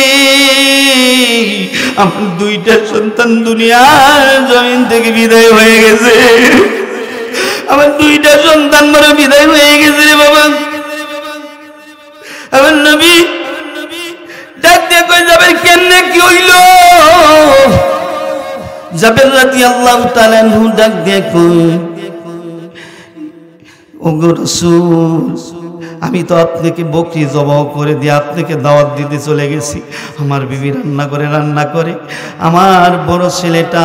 আমার দুইটা সন্তান দুনিয়ার জমিন থেকে বিদায় হয়ে গেছে, আমার দুইটা সন্তান বড় বিদায় হয়ে গেছে রে বাবা। আমার নবী ডাক দিয়ে কই, জাবের কেমনে কি হইল? জাবের রাদিয়াল্লাহু তাআলা আনহু ডাক দিয়ে কই, ওগো রাসূল, আমি তো আপনাকে বকরি জবাও করে দিয়ে আপনাকে দাওয়াত দিতে চলে গেছি। আমার বিবি রান্না করে আমার বড় ছেলেটা,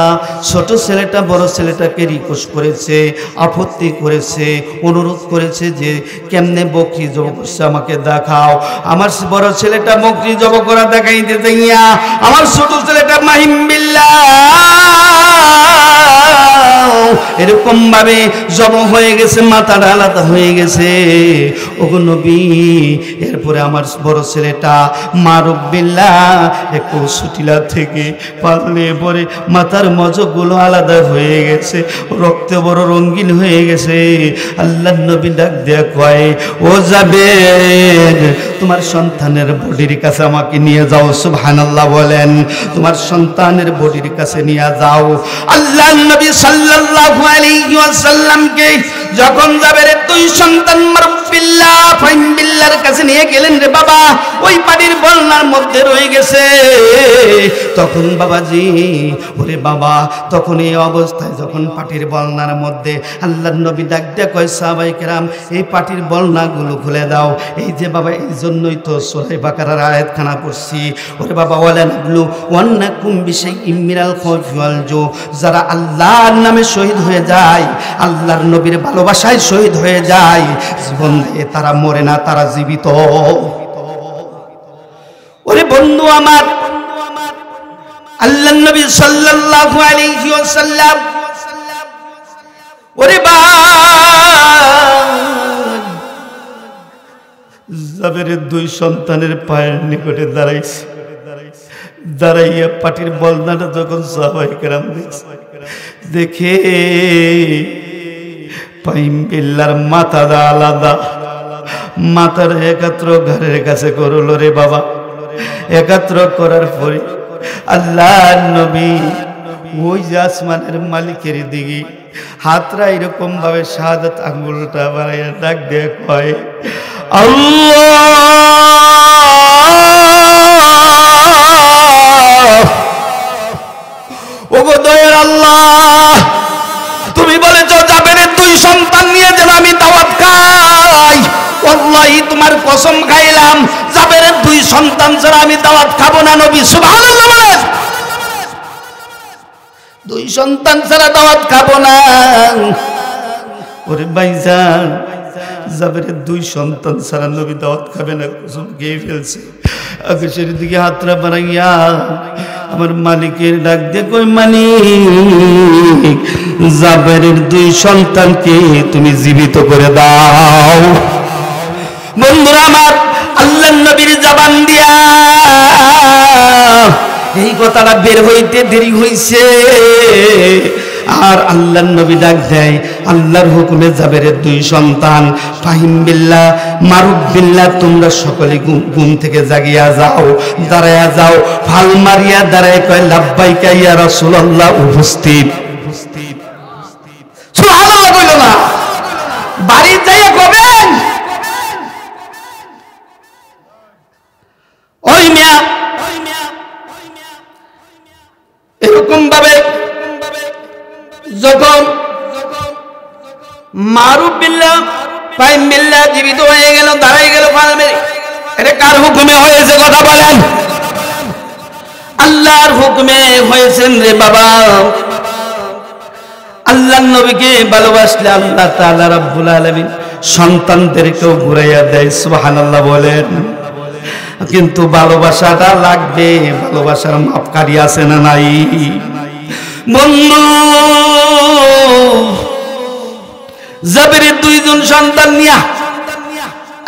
ছোট ছেলেটা বড় ছেলেটাকে রিকোয়েস্ট করেছে, আপত্তি করেছে, অনুরোধ করেছে যে কেমনে বকরি জব করছে আমাকে দেখাও। আমার বড় ছেলেটা বকরি জব করা দেখাইতে যাইয়া আমার ছোট ছেলেটা মাহিম বিল্লাহ এরকম ভাবে জব হয়ে গেছে, মাথাটা আলাদা হয়ে গেছে। ওগো নবী, এরপরে আমার বড় ছেলেটা মারুফ বিল্লাহ একটু সুটিলা থেকে পালনে পরে মাথার মজগুলো আলাদা হয়ে গেছে, রক্ত বড় রঙিন হয়ে গেছে। আল্লাহর নবী ডাক দেয়া কয়, ও জাবের, তোমার সন্তানের বডির কাছে আমাকে নিয়ে যাও। সুবহানাল্লাহ বলেন, তোমার সন্তানের বডির কাছে নিয়ে যাও। আল্লাহর নবী সাল্লাল্লাহু আলাইহি ওয়াসাল্লামকে যখন জাবেরের দুই সন্তান মারুফ বিল্লাহ ফাহিম বিল্লাহর কাছে নিয়ে গেলেন রে বাবা, ওই পানির বন্যার মধ্যে রয়ে গেছে। তখন বাবাজি, ওরে বাবা, তখন এই অবস্থায় যখন পাটির বন্যার মধ্যে আল্লাহর নবী ডাক দিয়ে কয়, সাহাবায়ে কেরাম এই পাটির বন্যাগুলো খুলে দাও। এই যে বাবা, এই জন্যই তো সূরা বাকারার আয়াতখানা পড়ছি, ওরে বাবা, ওয়ালা নাবলু ওয়ান্নাকুম বিশাইইম মিনাল খাউফি ওয়াল জু, যারা আল্লাহর নামে শহীদ হয়ে যায়, আল্লাহর নবীর ভালোবাসায় শহীদ হয়ে যায়, জীবন দিয়ে তারা মরে না, তারা জীবিত। ওরে বন্ধু আমার, আল্লাহর নবী সাল্লাল্লাহু আলাইহি ওয়াসাল্লাম, ওরে জাবেরের দুই সন্তানের পায়ের নিকটে দাঁড়াইছে, দাঁড়াইয়া পাটির বলনাটা যখন সাহাবায়ে কেরাম দেখে, ফাহিম বিল্লাহর মাথাটা আলাদা, মাথার একাত্র ঘরের কাছে করল রে বাবা। একাত্র করার পরে আল্লাহর নবী ওই যে আসমানের মালিকের দিকে হাতরা এরকম ভাবে শাহাদাত আঙ্গুলটা বাড়াইয়া ডাক দিয়ে কয়, আল্লাহ, ওগো দয়ার আল্লাহ, তুমি বলেছো জাবেরের দুই সন্তান নিয়ে যেন আমি দাওয়াত খাই, আল্লাহি তোমার কসম খাইলাম জাবেরের দুই সন্তান ছাড়া আমি দাওয়াত খাবো না। নবী সুবহানাল্লাহ বলেন, দুই সন্তান ছাড়া দাওয়াত খাবো না। ওরে ভাইজান, জাবেরের দুই সন্তান ছাড়া নবী দাওয়াত খাবে না, কসম খেয়ে ফেলছে। আকাশের দিকে হাতরা বাড়াইয়া আমার মালিকের ডাক দিয়ে কই, মালিক, জাবেরের দুই সন্তানকে তুমি জীবিত করে দাও। বন্ধুরা আমার, আল্লাহর নবীর জবান দিয়া এই কথাটা বের হইতে দেরি হইছে। আর আল্লাহর নবী ডাক দেয়, আল্লাহর হুকুমে জাবেরের দুই সন্তান ফাহিম বিল্লাহ মারুফ বিল্লাহ, তোমরা সকলে ঘুম থেকে জাগিয়া যাও, দাঁড়ায়া যাও। ফাল মারিয়া দাঁড়ায় কয় লাব্বাইকা ইয়া রাসূলুল্লাহ, উপস্থিত। সুবহানাল্লাহ কইল না, বাড়ি যাইয়া কবেন ওই মিয়া এরকম ভাবে যখন মারুফ বিল্লাহ ফাহিম বিল্লাহ জীবিত হয়ে গেল, দাঁড়াই গেল, ফাল মেরে, এটা কার হুকুমে হয়েছে কথা বলেন? আল্লাহর হুকুমে হয়েছেন রে বাবা। আল্লাহর নবীকে ভালোবাসলে আল্লাহ তাআলা রাব্বুল আলামিন সন্তানদেরকেও ঘুরাইয়া দেয়। সুবহানাল্লাহ বলেন। কিন্তু ভালোবাসাটা লাগবে, ভালোবাসার মাপকাঠি আছে না নাই? বন্ধু, জাবেরের দুইজন সন্তান নিয়া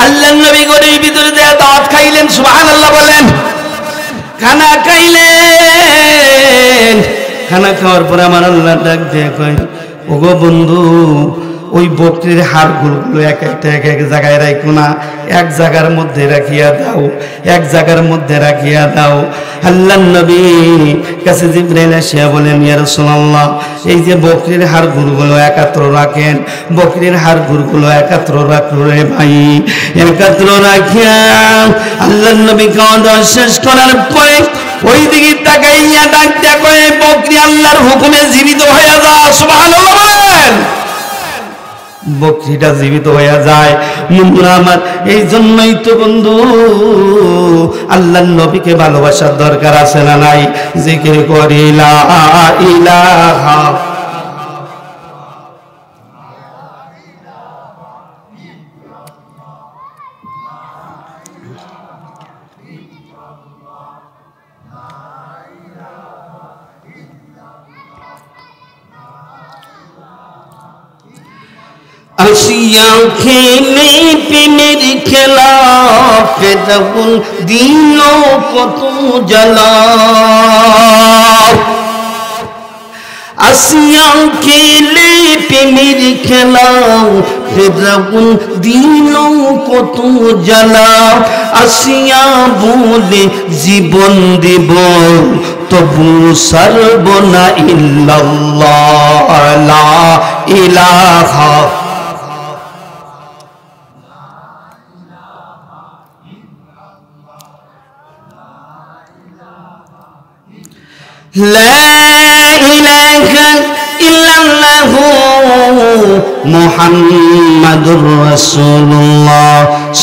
আল্লাহর নবী ঘরের ভিতরে যায় দাওয়াত খাইলেন। সুবহানাল্লাহ বলেন। খানা খাইলেন, খানা খাওয়ার পরে আমার আল্লাহ ডাক দিয়ে কয়, ওগো বন্ধু, ওই বকরির হাড়গুলো এক একটা এক এক জায়গায় রাখো না, এক জায়গার মধ্যে রাখিয়া দাও, এক জায়গার মধ্যে রাখিয়া দাও। আল্লাহর নবী কাছে জিবরাইল এসে বলেন, ইয়া রাসূলুল্লাহ, এই যে বকরির হাড়গুলো একাত্র রাখেন, বকরির হাড়গুলো একাত্র রাখো রে ভাই। একাত্র রাখিয়া আল্লাহর নবী খাওয়া শেষ করার পরে ওই দিকে তাকাইয়া ডাক দিয়া কয়, বকরি আল্লাহর হুকুমে জীবিত হয়ে যা। সুবহানাল্লাহ বলেন। বকরিটা জীবিত হয়ে যায়। বন্ধুরা আমার, এই জন্যই তো বন্ধু আল্লাহর নবীকে ভালোবাসার দরকার আছে না নাই? জিকির করি লা ইলাহা আসিয়া খেলে প্রেমের খেলা, ফেরাউন দিল কত জ্বালা। আসিয়া খেলে প্রেমের খেলা, ফেরাউন দিল কত জ্বালা। আসিয়া বলে জীবন দেব, তবু সারব না ইল্লাল্লাহ লা ইলাহা। লা ইলাহা ইল্লাল্লাহু মুহাম্মাদুর রাসূলুল্লাহ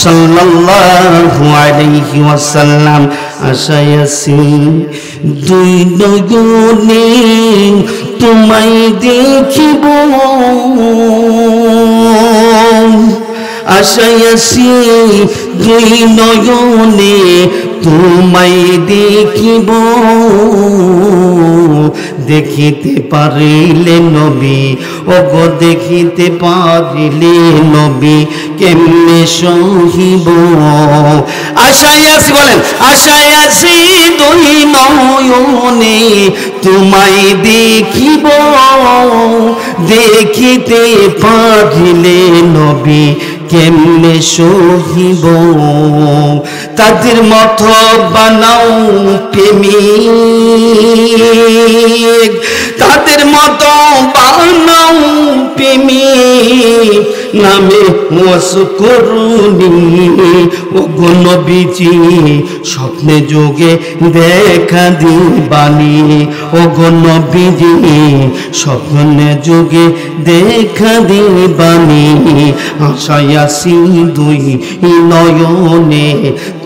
সাল্লাল্লাহু আলাইহি ওয়াসাল্লাম। আশায়াছি দুই নয়নে তোমায় দেখিব, আশায়াছি দুই নয়নে তোমায় দেখিব। দেখিতে পারিলে নবী, ওগো দেখিতে পারিলে নবী, কেমনে সহিব। আশায় আছি বলেন, আশায় আছি দুই নয়নে তোমায় দেখিব। দেখিতে পারিলে নবী, কেমনে সহিব। তাদের মতো বানাও প্রেমিক, তাদের মতো বানাও প্রেমিক, নামে ওয়াসকুরুনি। ওগো নবীজি স্বপ্নে যোগে দেখা দিবানি, ওগো নবীজি স্বপ্নে যোগে দেখা দিবানি। আশায় আছি দুই নয়নে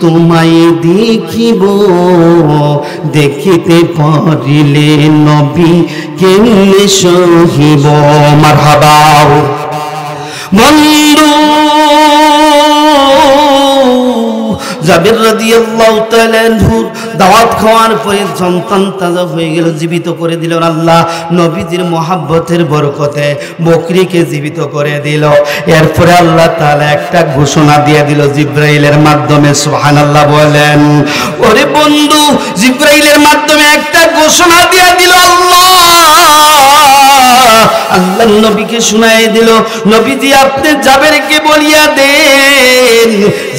তোমায় দেখিব। দেখিতে পারিলে নবী, কেমনে সহিব। মারহাবা। বন্ধু, জাবের রাদিয়াল্লাহু তাআলা আনহুর দাওয়াত খাওয়ার পরে সন্তান তাজা হয়ে গেল, জীবিত করে দিল আল্লাহ। নবীজির মহাব্বতের বরকতে বকরিকে জীবিত করে দিল। এরপরে আল্লাহ তাআলা একটা ঘোষণা দিয়ে দিল জিবরাইলের মাধ্যমে। সুবহানাল্লাহ বলেন। ওরে বন্ধু, জিবরাইলের মাধ্যমে একটা ঘোষণা দিয়ে দিল আল্লাহ, আল্লাহর নবীকে শুনাই দিল, নবীজি আপনি জাবেরকে বলিয়া দেন,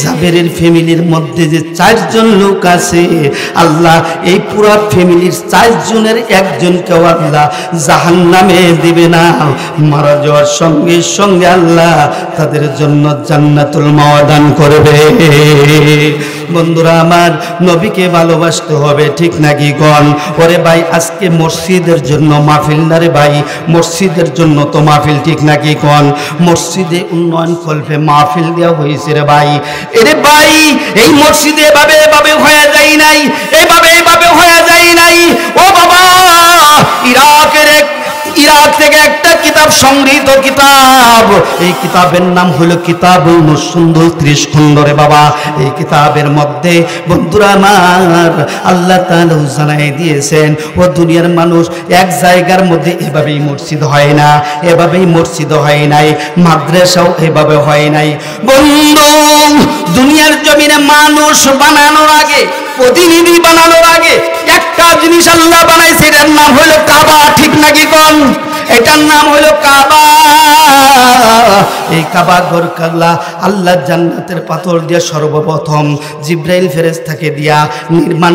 জাবেরের ফ্যামিলির মধ্যে যে 4 জন লোক আছে, আল্লাহ এই পুরো ফ্যামিলির 4 জনের একজনকেও আল্লাহ জাহান্নামে দিবে না। মারা যাওয়ার সঙ্গে সঙ্গে আল্লাহ তাদের জন্য জান্নাতুল মাওয়া দান করবে। বন্ধুরা আমার, নবীকে ভালোবাসতে হবে, ঠিক নাকি গণ? ওরে ভাই, আজকে মসজিদের জন্য মাহফিল না রে ভাই, মসজিদের জন্য তো মাহফিল, ঠিক নাকি গণ? মসজিদে উন্নয়ন কল্পে মাহফিল দেওয়া হয়েছে রে ভাই। এরে ভাই, এই মসজিদে এভাবে হয়ে যায় নাই, এভাবে হয়ে যায় নাই। ও বাবা, ইরাক থেকে একটা কিতাব সংগৃহীত কিতাব, এই কিতাবের নাম হলো কিতাবুল মুসন্দুল 30 খণ্ড রে বাবা। এই কিতাবের মধ্যে বন্ধুরা আমার আল্লাহ তাআলা জানাই দিয়েছেন, ও দুনিয়ার মানুষ, এক জায়গার মধ্যে এভাবেই মসজিদ হয় না, এভাবেই মসজিদ হয় নাই, মাদ্রাসাও এভাবে হয় নাই। বন্ধু, দুনিয়ার জমিনে মানুষ বানানোর আগে, প্রতিনিধি বানানোর আগে একটা জিনিস আল্লাহ বানাইছে, এটার নাম হলো কাবা, ঠিক নাকি কোন? এটার নাম হলো কাবা। এই কাবা ঘর আল্লাহ জান্নাতের পাথর দিয়ে সর্বপ্রথম জিব্রাইল ফেরেশতাকে দিয়া নির্মাণ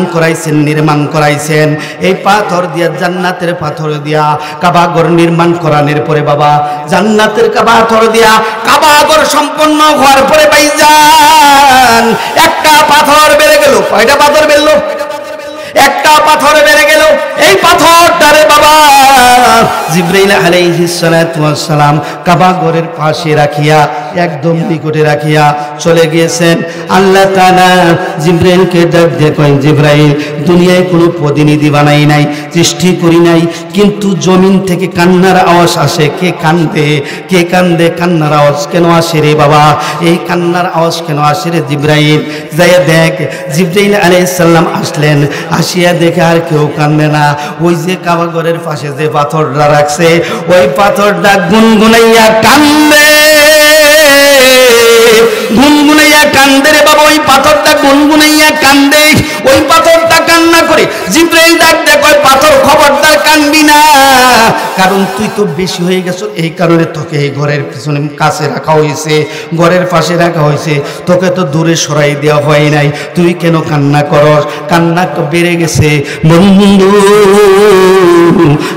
করাইছেন। এই পাথর দিয়া, জান্নাতের পাথর দিয়া কাবা ঘর নির্মাণ করানোর পরে বাবা, জান্নাতের পাথর দিয়া কাবা ঘর সম্পন্ন হওয়ার পরে ভাইজান একটা পাথর বেড়ে গেল। কয়টা পাথর বেরলো? একটা পাথর বেড়ে গেল। এই পাথরটারে বাবা জিবরাইল আলাইহিস সালাতু ওয়াস সালাম কাবা ঘরের পাশে রাখিয়া, একদম নিকটে রাখিয়া চলে গিয়েছেন। আল্লাহ তাআলা জিবরাইলকে ডাক দিয়ে কয়, জিবরাইল, দুনিয়ায় কোনো প্রতিনিধি বানাই নাই, সৃষ্টি করি নাই, কিন্তু জমিন থেকে কান্নার আওয়াজ আসে। কে কান্দে? কান্নার আওয়াজ কেন আসে রে বাবা? এই কান্নার আওয়াজ কেন আসে রে জিবরাইল? যাইয়া দেখ। জিবরাইল আলাইহিস সালাম আসলেন, আসিয়া দেখে আর কেউ কান্দে না। ওই যে কাবা ঘরের পাশে যে পাথরটা রাখছে, ওই পাথরটা গুনগুনাইয়া কান্দে, গুনগুনাইয়া কান্দে রে বাবা। ওই পাথরটা গুনগুনাইয়া কান্দে, ওই পাথরটা কান্না করে। জিবরাইল ডাক দেয়, কয়, পাথর খবরদার কান্দবি না, কারণ তুই তো বেশি হয়ে গেছ, এই কারণে তোকে এই ঘরের পিছনে কাছে রাখা হয়েছে, ঘরের পাশে রাখা হয়েছে, তোকে তো দূরে সরাই দেওয়া হয় নাই। তুই কেন কান্না করস? কান্না বেড়ে গেছে। বন্ধু,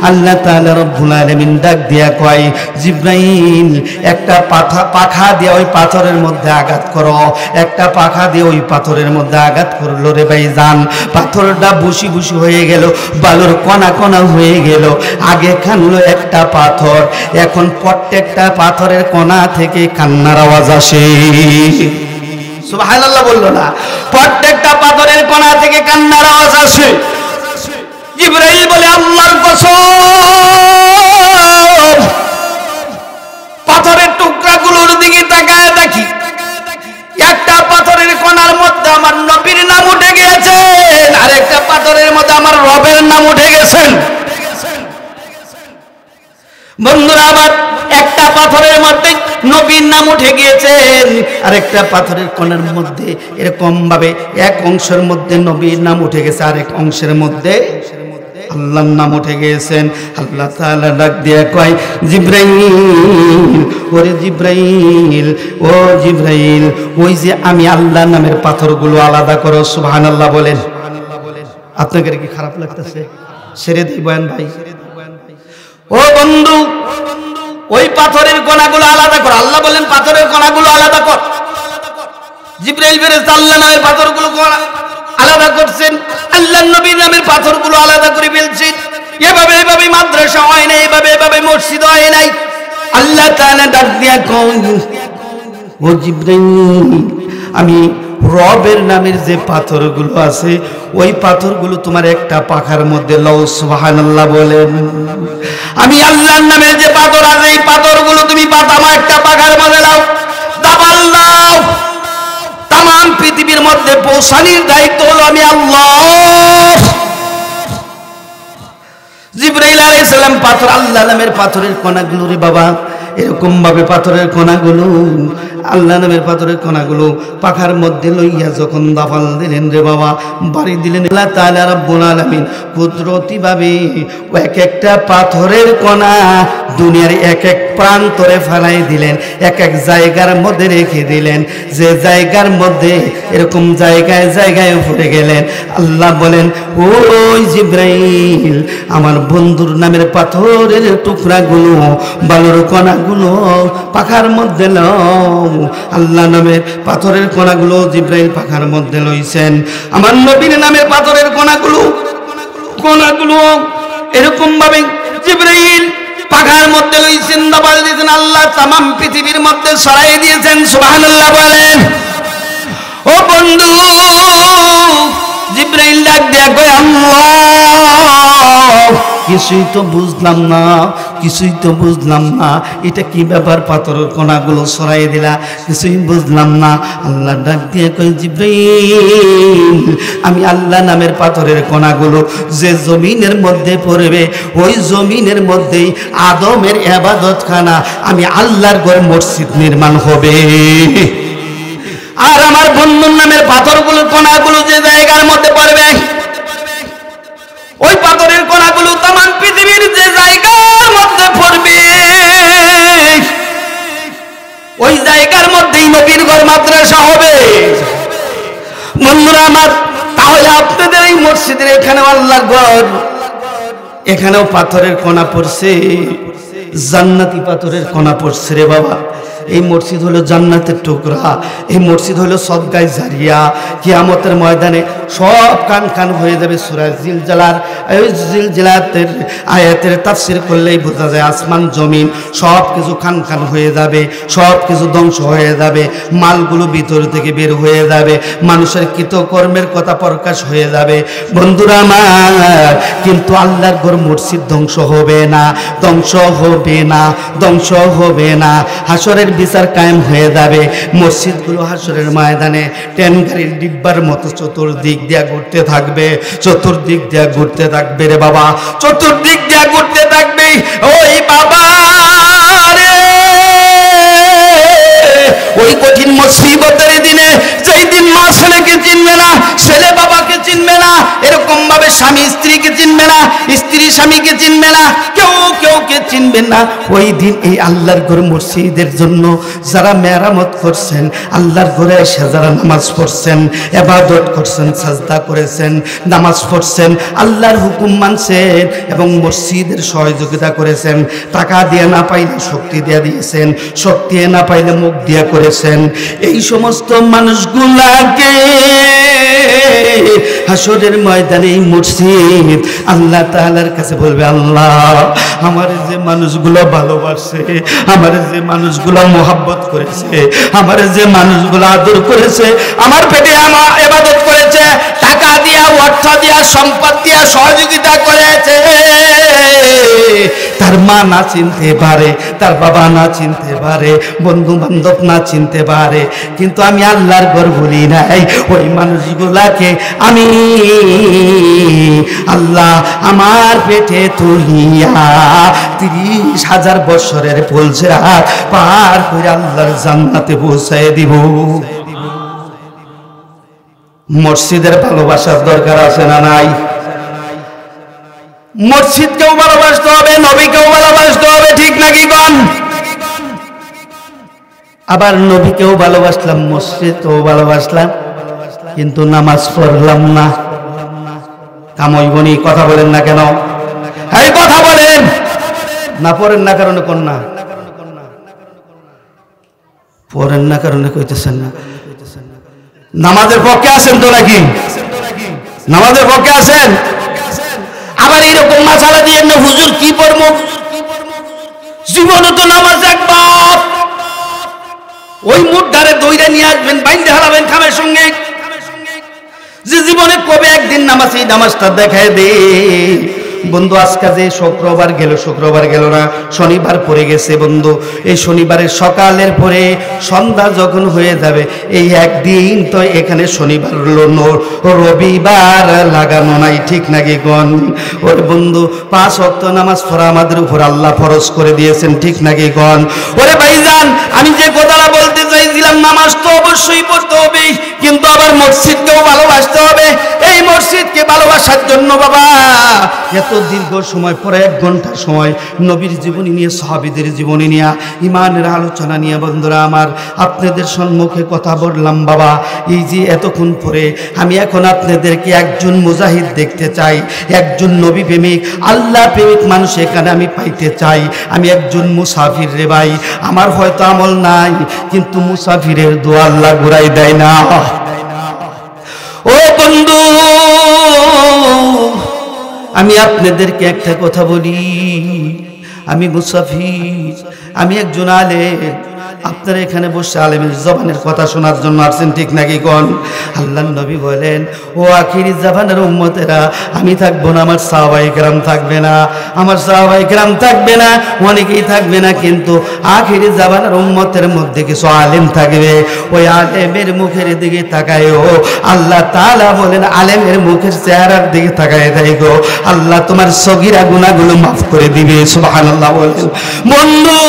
আল্লাহ তাআলা রব্বুল আলামিন ডাক দিয়া কয়, জিবরাইল, একটা পাখা দিয়ে ওই পাথরের মধ্যে আঘাত করো। একটা পাখা দিয়ে ওই পাথরের মধ্যে আঘাত করলো রে ভাইজান, পাথরটা বুশি হয়ে গেল, বালুর কণা কণা হয়ে গেল। আগে কানলো একটা পাথর, এখন প্রত্যেকটা পাথরের কণা থেকে কান্নার আওয়াজ আসে। সুবহানাল্লাহ বললো না? প্রত্যেকটা পাথরের কণা থেকে কান্নার আওয়াজ আসে। জিবরাইল বলে, আল্লাহর কসম, পাথরের টুকরাগুলোর দিকে তাকায় দেখি, একটা পাথরের কণার মধ্যে আমার নবীর নাম উঠে গিয়েছেন, আর একটা পাথরের মধ্যে আমার রবের নাম উঠে গেছেন। বন্ধুরা আবার, একটা পাথরের মধ্যে নবীর নাম উঠে গিয়েছেন, আর একটা পাথরের কোণার মধ্যে এরকম ভাবে এক অংশের মধ্যে নবীর নাম উঠে গেছে, আর এক অংশের মধ্যে আল্লাহর নাম উঠে গিয়েছেন। আল্লাহ তাআলা ডাক দিয়ে কয়, জিবরাইল, ওরে জিবরাইল, ও জিবরাইল, ওই যে আমি আল্লাহর নামের পাথরগুলো আলাদা করো। সুবহানাল্লাহ বলেন। আপনাদের কি খারাপ লাগতেছে? ছেড়ে দিই বয়ান ভাই। ও বন্ধু, ওই পাথরের কণাগুলো আলাদা কর। আল্লাহ বলেন, পাথরের কণাগুলো আলাদা কর। জিবরাইল ফেরেশতা আল্লাহ নামের পাথরগুলো আলাদা করছেন, আল্লাহর নবীর নামের পাথরগুলো আলাদা করে ফেলছেন। এভাবে মাদ্রাসা হয় নাই, এভাবে মসজিদ হয় নাই। আল্লাহ তাআলা ডাক দিয়া কয়, ও জিবরাইল, আমি রবের নামের যে পাথরগুলো আছে, ওই পাথরগুলো তোমার একটা পাখার মধ্যে লও। সুবহানাল্লাহ বলেন। আমি আল্লাহর নামের যে পাথর আছে, এই পাথরগুলো তুমি আমার একটা পাখার মধ্যে লাও, দাবাল দাও। তাম পৃথিবীর মধ্যে পৌঁছানোর দায়িত্ব হলো আমি আল্লাহ। জিবরাইল আলাইহিস সালাম আল্লাহ নামের পাথরের কণাগুলো রে বাবা, এরকম ভাবে পাথরের কণাগুলো আল্লাহ নামের পাথরের কণাগুলো পাখার মধ্যে লইয়া যখন দাফাল দিলেন রে বাবা, বাড়ি দিলেন, আল্লাহ তাআলা রাব্বুল আলামিন কুদরতিভাবে এক একটা পাথরের কণা দুনিয়ার এক এক প্রান্তরে ফেলাই দিলেন, এক এক জায়গার মধ্যে রেখে দিলেন। যে জায়গার মধ্যে এরকম জায়গায় জায়গায় পড়ে গেলেন, আল্লাহ বলেন, ওই জিব্রাইল আমার বন্ধুর নামের পাথরের টুকরাগুলো, বালুর কণাগুলো পাখার মধ্যে লও। আল্লাহ নামের পাথরের কণাগুলো জিব্রাইল পাখার মধ্যে লইছেন। আমার নবীর নামের পাথরের কণাগুলো এরকম ভাবে জিব্রাইল পাখার মধ্যে লইছেন, দাবাল দিয়েছেন। আল্লাহ তামাম পৃথিবীর মধ্যে ছড়াই দিয়েছেন। সুবহানাল্লাহ বলেন। ও বন্ধু, জিব্রাইল ডাক দিয়া কয়, আল্লাহ কিছুই তো বুঝলাম না, এটা কি ব্যাপার, পাথরের কণাগুলো ছড়াই দিলা, কিছুই বুঝলাম না। আল্লাহ ডাক দিয়ে কয়, জিব্রাইল আমি আল্লাহ নামের পাথরের কণাগুলো যে জমিনের মধ্যে পড়বে, ওই জমিনের মধ্যেই আদমের ইবাদতখানা, আমি আল্লাহর ঘর মসজিদ নির্মাণ হবে। আর আমার বন্ধুর নামের পাথরগুলো কণাগুলো যে জায়গার মধ্যে পড়বে, ওই পাথরের কণাগুলো তামাম পৃথিবীর যে জায়গার মধ্যে পড়বে, ওই জায়গার মধ্যেই নবীর ঘর মাদ্রাসা হবে। বন্ধুরা আমার, তাহলে আপনাদের এই মসজিদের এখানেও আল্লাহর ঘর, এখানেও পাথরের কণা পড়ছে, জান্নাতি পাথরের কণা পড়ছে রে বাবা। এই মসজিদ হলো জান্নাতের টুকরা, এই মসজিদ হলো সদকায়ে জারিয়া। কিয়ামতের ময়দানে সব কান হয়ে যাবে। সূরা জিলজালার জিলজালাতের আয়াতের তাফসীর করলেই বোঝা যায়, আসমান জমিন সব কিছু খান হয়ে যাবে, সব কিছু ধ্বংস হয়ে যাবে, মালগুলো ভিতর থেকে বের হয়ে যাবে, মানুষের কৃতকর্মের কথা প্রকাশ হয়ে যাবে। বন্ধুরা আমার, কিন্তু আল্লাহর ঘর মসজিদ ধ্বংস হবে না, হাসরের বিচার কায়েম হয়ে যাবে। মসজিদগুলো হাসরের ময়দানে ট্রেন গাড়ির ডিব্বার মতো চতুর্দিক দিয়া ঘুরতে থাকবে রে বাবা, চতুর্দিক দিয়া ঘুরতে থাকবে। ওই বাবা রে, ওই কঠিন মুসিবতের দিনে, যেই দিন মা ছেলেকে চিনবে না, ছেলে বাবাকে চিনবে না, এরকম ভাবে স্বামী স্ত্রীকে চিনবে না, স্ত্রী স্বামীকে চিনবে না, কেউকে চিনবে না, ওই দিন এই আল্লাহর ঘর মসজিদের জন্য যারা মেরামত করছেন, আল্লাহর ঘরে এসে যারা নামাজ পড়ছেন, ইবাদত করছেন, সাজদা করেছেন, নামাজ পড়ছেন, আল্লাহর হুকুম মানছেন এবং মসজিদের সহযোগিতা করেছেন, টাকা দিয়ে না পাইলে শক্তি দিয়ে দিয়েছেন, শক্তি না পাইলে মুখ দিয়ে করেছেন, এই সমস্ত মানুষগুলাকে হাসরের ময়দানে মসজিদ আল্লাহ তাআলার কাছে বলবে, আল্লাহ আমার যে মানুষগুলো ভালোবাসে, আমার যে মানুষগুলো মোহাব্বত করেছে, আমার যে মানুষগুলো আদর করেছে, আমার পেটে আমার ইবাদত করেছে, টাকা দিয়া, অর্থ দিয়া, সম্পদ দিয়া সহযোগিতা করেছে, তার মা না চিনতে পারে, তার বাবা না চিনতে পারে, বন্ধু বান্ধব না চিনতে পারে, কিন্তু আমি আল্লাহর ঘর ভুলি নাই, ওই মানুষগুলাকে আমি আল্লাহ আমার পেটে তুলিয়া 30,000 বছরের পলসরাত পার করে আল্লাহর জান্নাতে পৌঁছায় দিব। মসজিদের ভালোবাসার দরকার আছে না নাই? মসজিদকেও ভালোবাসতে হবে, নবীকেও ভালোবাসতে হবে, ঠিক নাকি কোন? আবার নবীকেও ভালোবাসলাম, মসজিদকেও ভালোবাসলাম, কিন্তু নামাজ পড়লাম না, কামইবনি। কথা বলেন না কেন? এই কথা বলেন না, পড়েন না কারণে কোন না, পড়েন না কারণে কইতেছেন না। নামাজের পক্ষে আছেন তো নাকি? নামাজের পক্ষে আছেন? আবার এইরকম মাসালা দিয়ে না, হুজুর কি পড়বো, জীবনে তো নামাজ একবার, ওই মুদ্দারে দইরা নিয়ে আসবেন, বাইন্দে হারাবেন খামের সঙ্গে, যে জীবনে কবে একদিন নামাজ, এই নামাজটা দেখায় দে, বন্ধু আজকে যে শুক্রবার গেল না, শনিবার পড়ে গেছে বন্ধু। এই শনিবারের সকালের পরে সন্ধ্যা যখন হয়ে যাবে, এই একদিন তো এখানে শনিবার রবিবার লাগানো নাই, ঠিক নাকি গণ? ওরে বন্ধু 5 ওয়াক্ত নামাজ পড়া আমাদের উপর আল্লাহ ফরজ করে দিয়েছেন, ঠিক নাকি গণ? ওরে ভাইজান, আমি যে কথাটা বলতে চাইছিলাম, নামাজ তো অবশ্যই পড়তে হবে, কিন্তু আবার মসজিদকেও ভালোবাসতে হবে। এই মসজিদকে ভালোবাসার জন্য বাবা এত দীর্ঘ সময় পরে 1 ঘন্টা সময় নবীর জীবনী নিয়ে, সাহাবীদের জীবনী নিয়ে, ইমানের আলোচনা নিয়ে বন্ধুরা আমার আপনাদের সম্মুখে কথা বললাম। বাবা এই যে এতক্ষণ পরে আমি এখন আপনাদেরকে একজন মুজাহিদ দেখতে চাই, একজন নবী প্রেমিক, আল্লাহ প্রেমিক মানুষ এখানে আমি পাইতে চাই। আমি একজন মুসাফির রে ভাই, আমার হয়তো আমল নাই, কিন্তু মুসাফিরের দোয়া আল্লাহ ঘুরাই দেয় না। ও বন্ধু, আমি আপনাদেরকে একটা কথা বলি, আমি মুসাফির, আমি একজন আলেম। আপনারা এখানে বসে আলেমের জবানের কথা শোনার জন্য আসছেন, ঠিক নাকি কোন? আল্লাহর নবী বলেন, ও আখিরি জামানার উম্মতেরা, আমি থাকবো না, আমার সাহাবায়ে কেরাম থাকবে না, আমার সাহাবায়ে কেরাম থাকবে না, অনেকেই থাকবে না, কিন্তু আখিরি জামানার উম্মতের মধ্যে কিছু আলেম থাকবে। ওই আলেমের মুখের দিকে তাকায়ও, আল্লাহ তাআলা বলেন আলেমের মুখের চেহারার দিকে তাকায় দেখো, আল্লাহ তোমার সগীরা গুনাহগুলো মাফ করে দিবে। সুবহানাল্লাহ বলেন। বন্ধু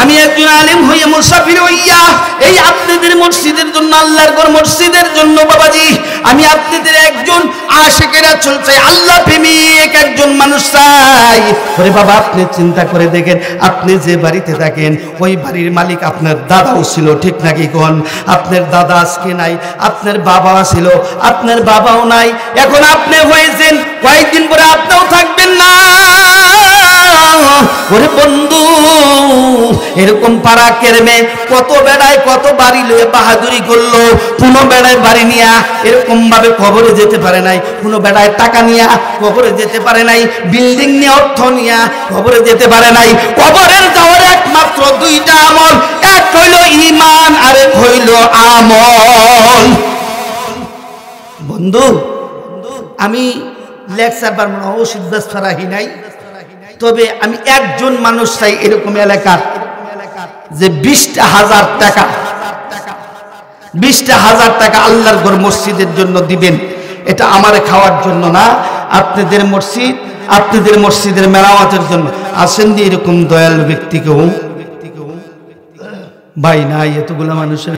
আমি একজন আলেম হইয়া, মুসাফির হইয়া এই আপনাদের মসজিদের জন্য, আল্লাহর ঘর মসজিদের জন্য বাবাজি, আমি আপনাদের একজন আশিকে রাসূল চাই, আল্লাহ প্রেমিক একজন মানুষ চাই। ওরে বাবা, আপনি চিন্তা করে দেখেন, আপনি যে বাড়িতে থাকেন ওই বাড়ির মালিক আপনার দাদাও ছিল, ঠিক নাকি কোন? আপনার দাদা আজকে নাই, আপনার বাবা ছিল, আপনার বাবাও নাই, এখন আপনি হয়েছেন, কয়েকদিন পরে আপনিও থাকবেন না। ওরে বন্ধু, এরকম পাড়া কেরমে কত বেড়ায় কত বাড়ি লয়ে বাহাদুরি করলো, কোনো বেড়ায় বাড়ি নিয়া এরকম ভাবে কবরে যেতে পারে নাই, কোনো বেড়ায় টাকা নিয়া কবরে যেতে পারে নাই, বিল্ডিং নিয়ে অর্থ নিয়া কবরে যেতে পারে নাই। কবরের যাওয়ার একমাত্র 2টা আমল, এক হইল ঈমান, আরেক হইল আমল। বন্ধু আমি লেকচার পারবো না, ওষুধ বেশ ফেরাহি নাই, তবে আমি একজন মানুষ চাই এরকম এলাকার যে 20,000 টাকা, 20,000 টাকা আল্লাহর ঘর মসজিদের জন্য দিবেন। এটা আমার খাওয়ার জন্য না, আপনাদের মসজিদ, আপনাদের মসজিদের মেরামতের জন্য। আসেন দিয়ে এরকম দয়ালু ব্যক্তি কেউ ভাই নাই, এতগুলো মানুষের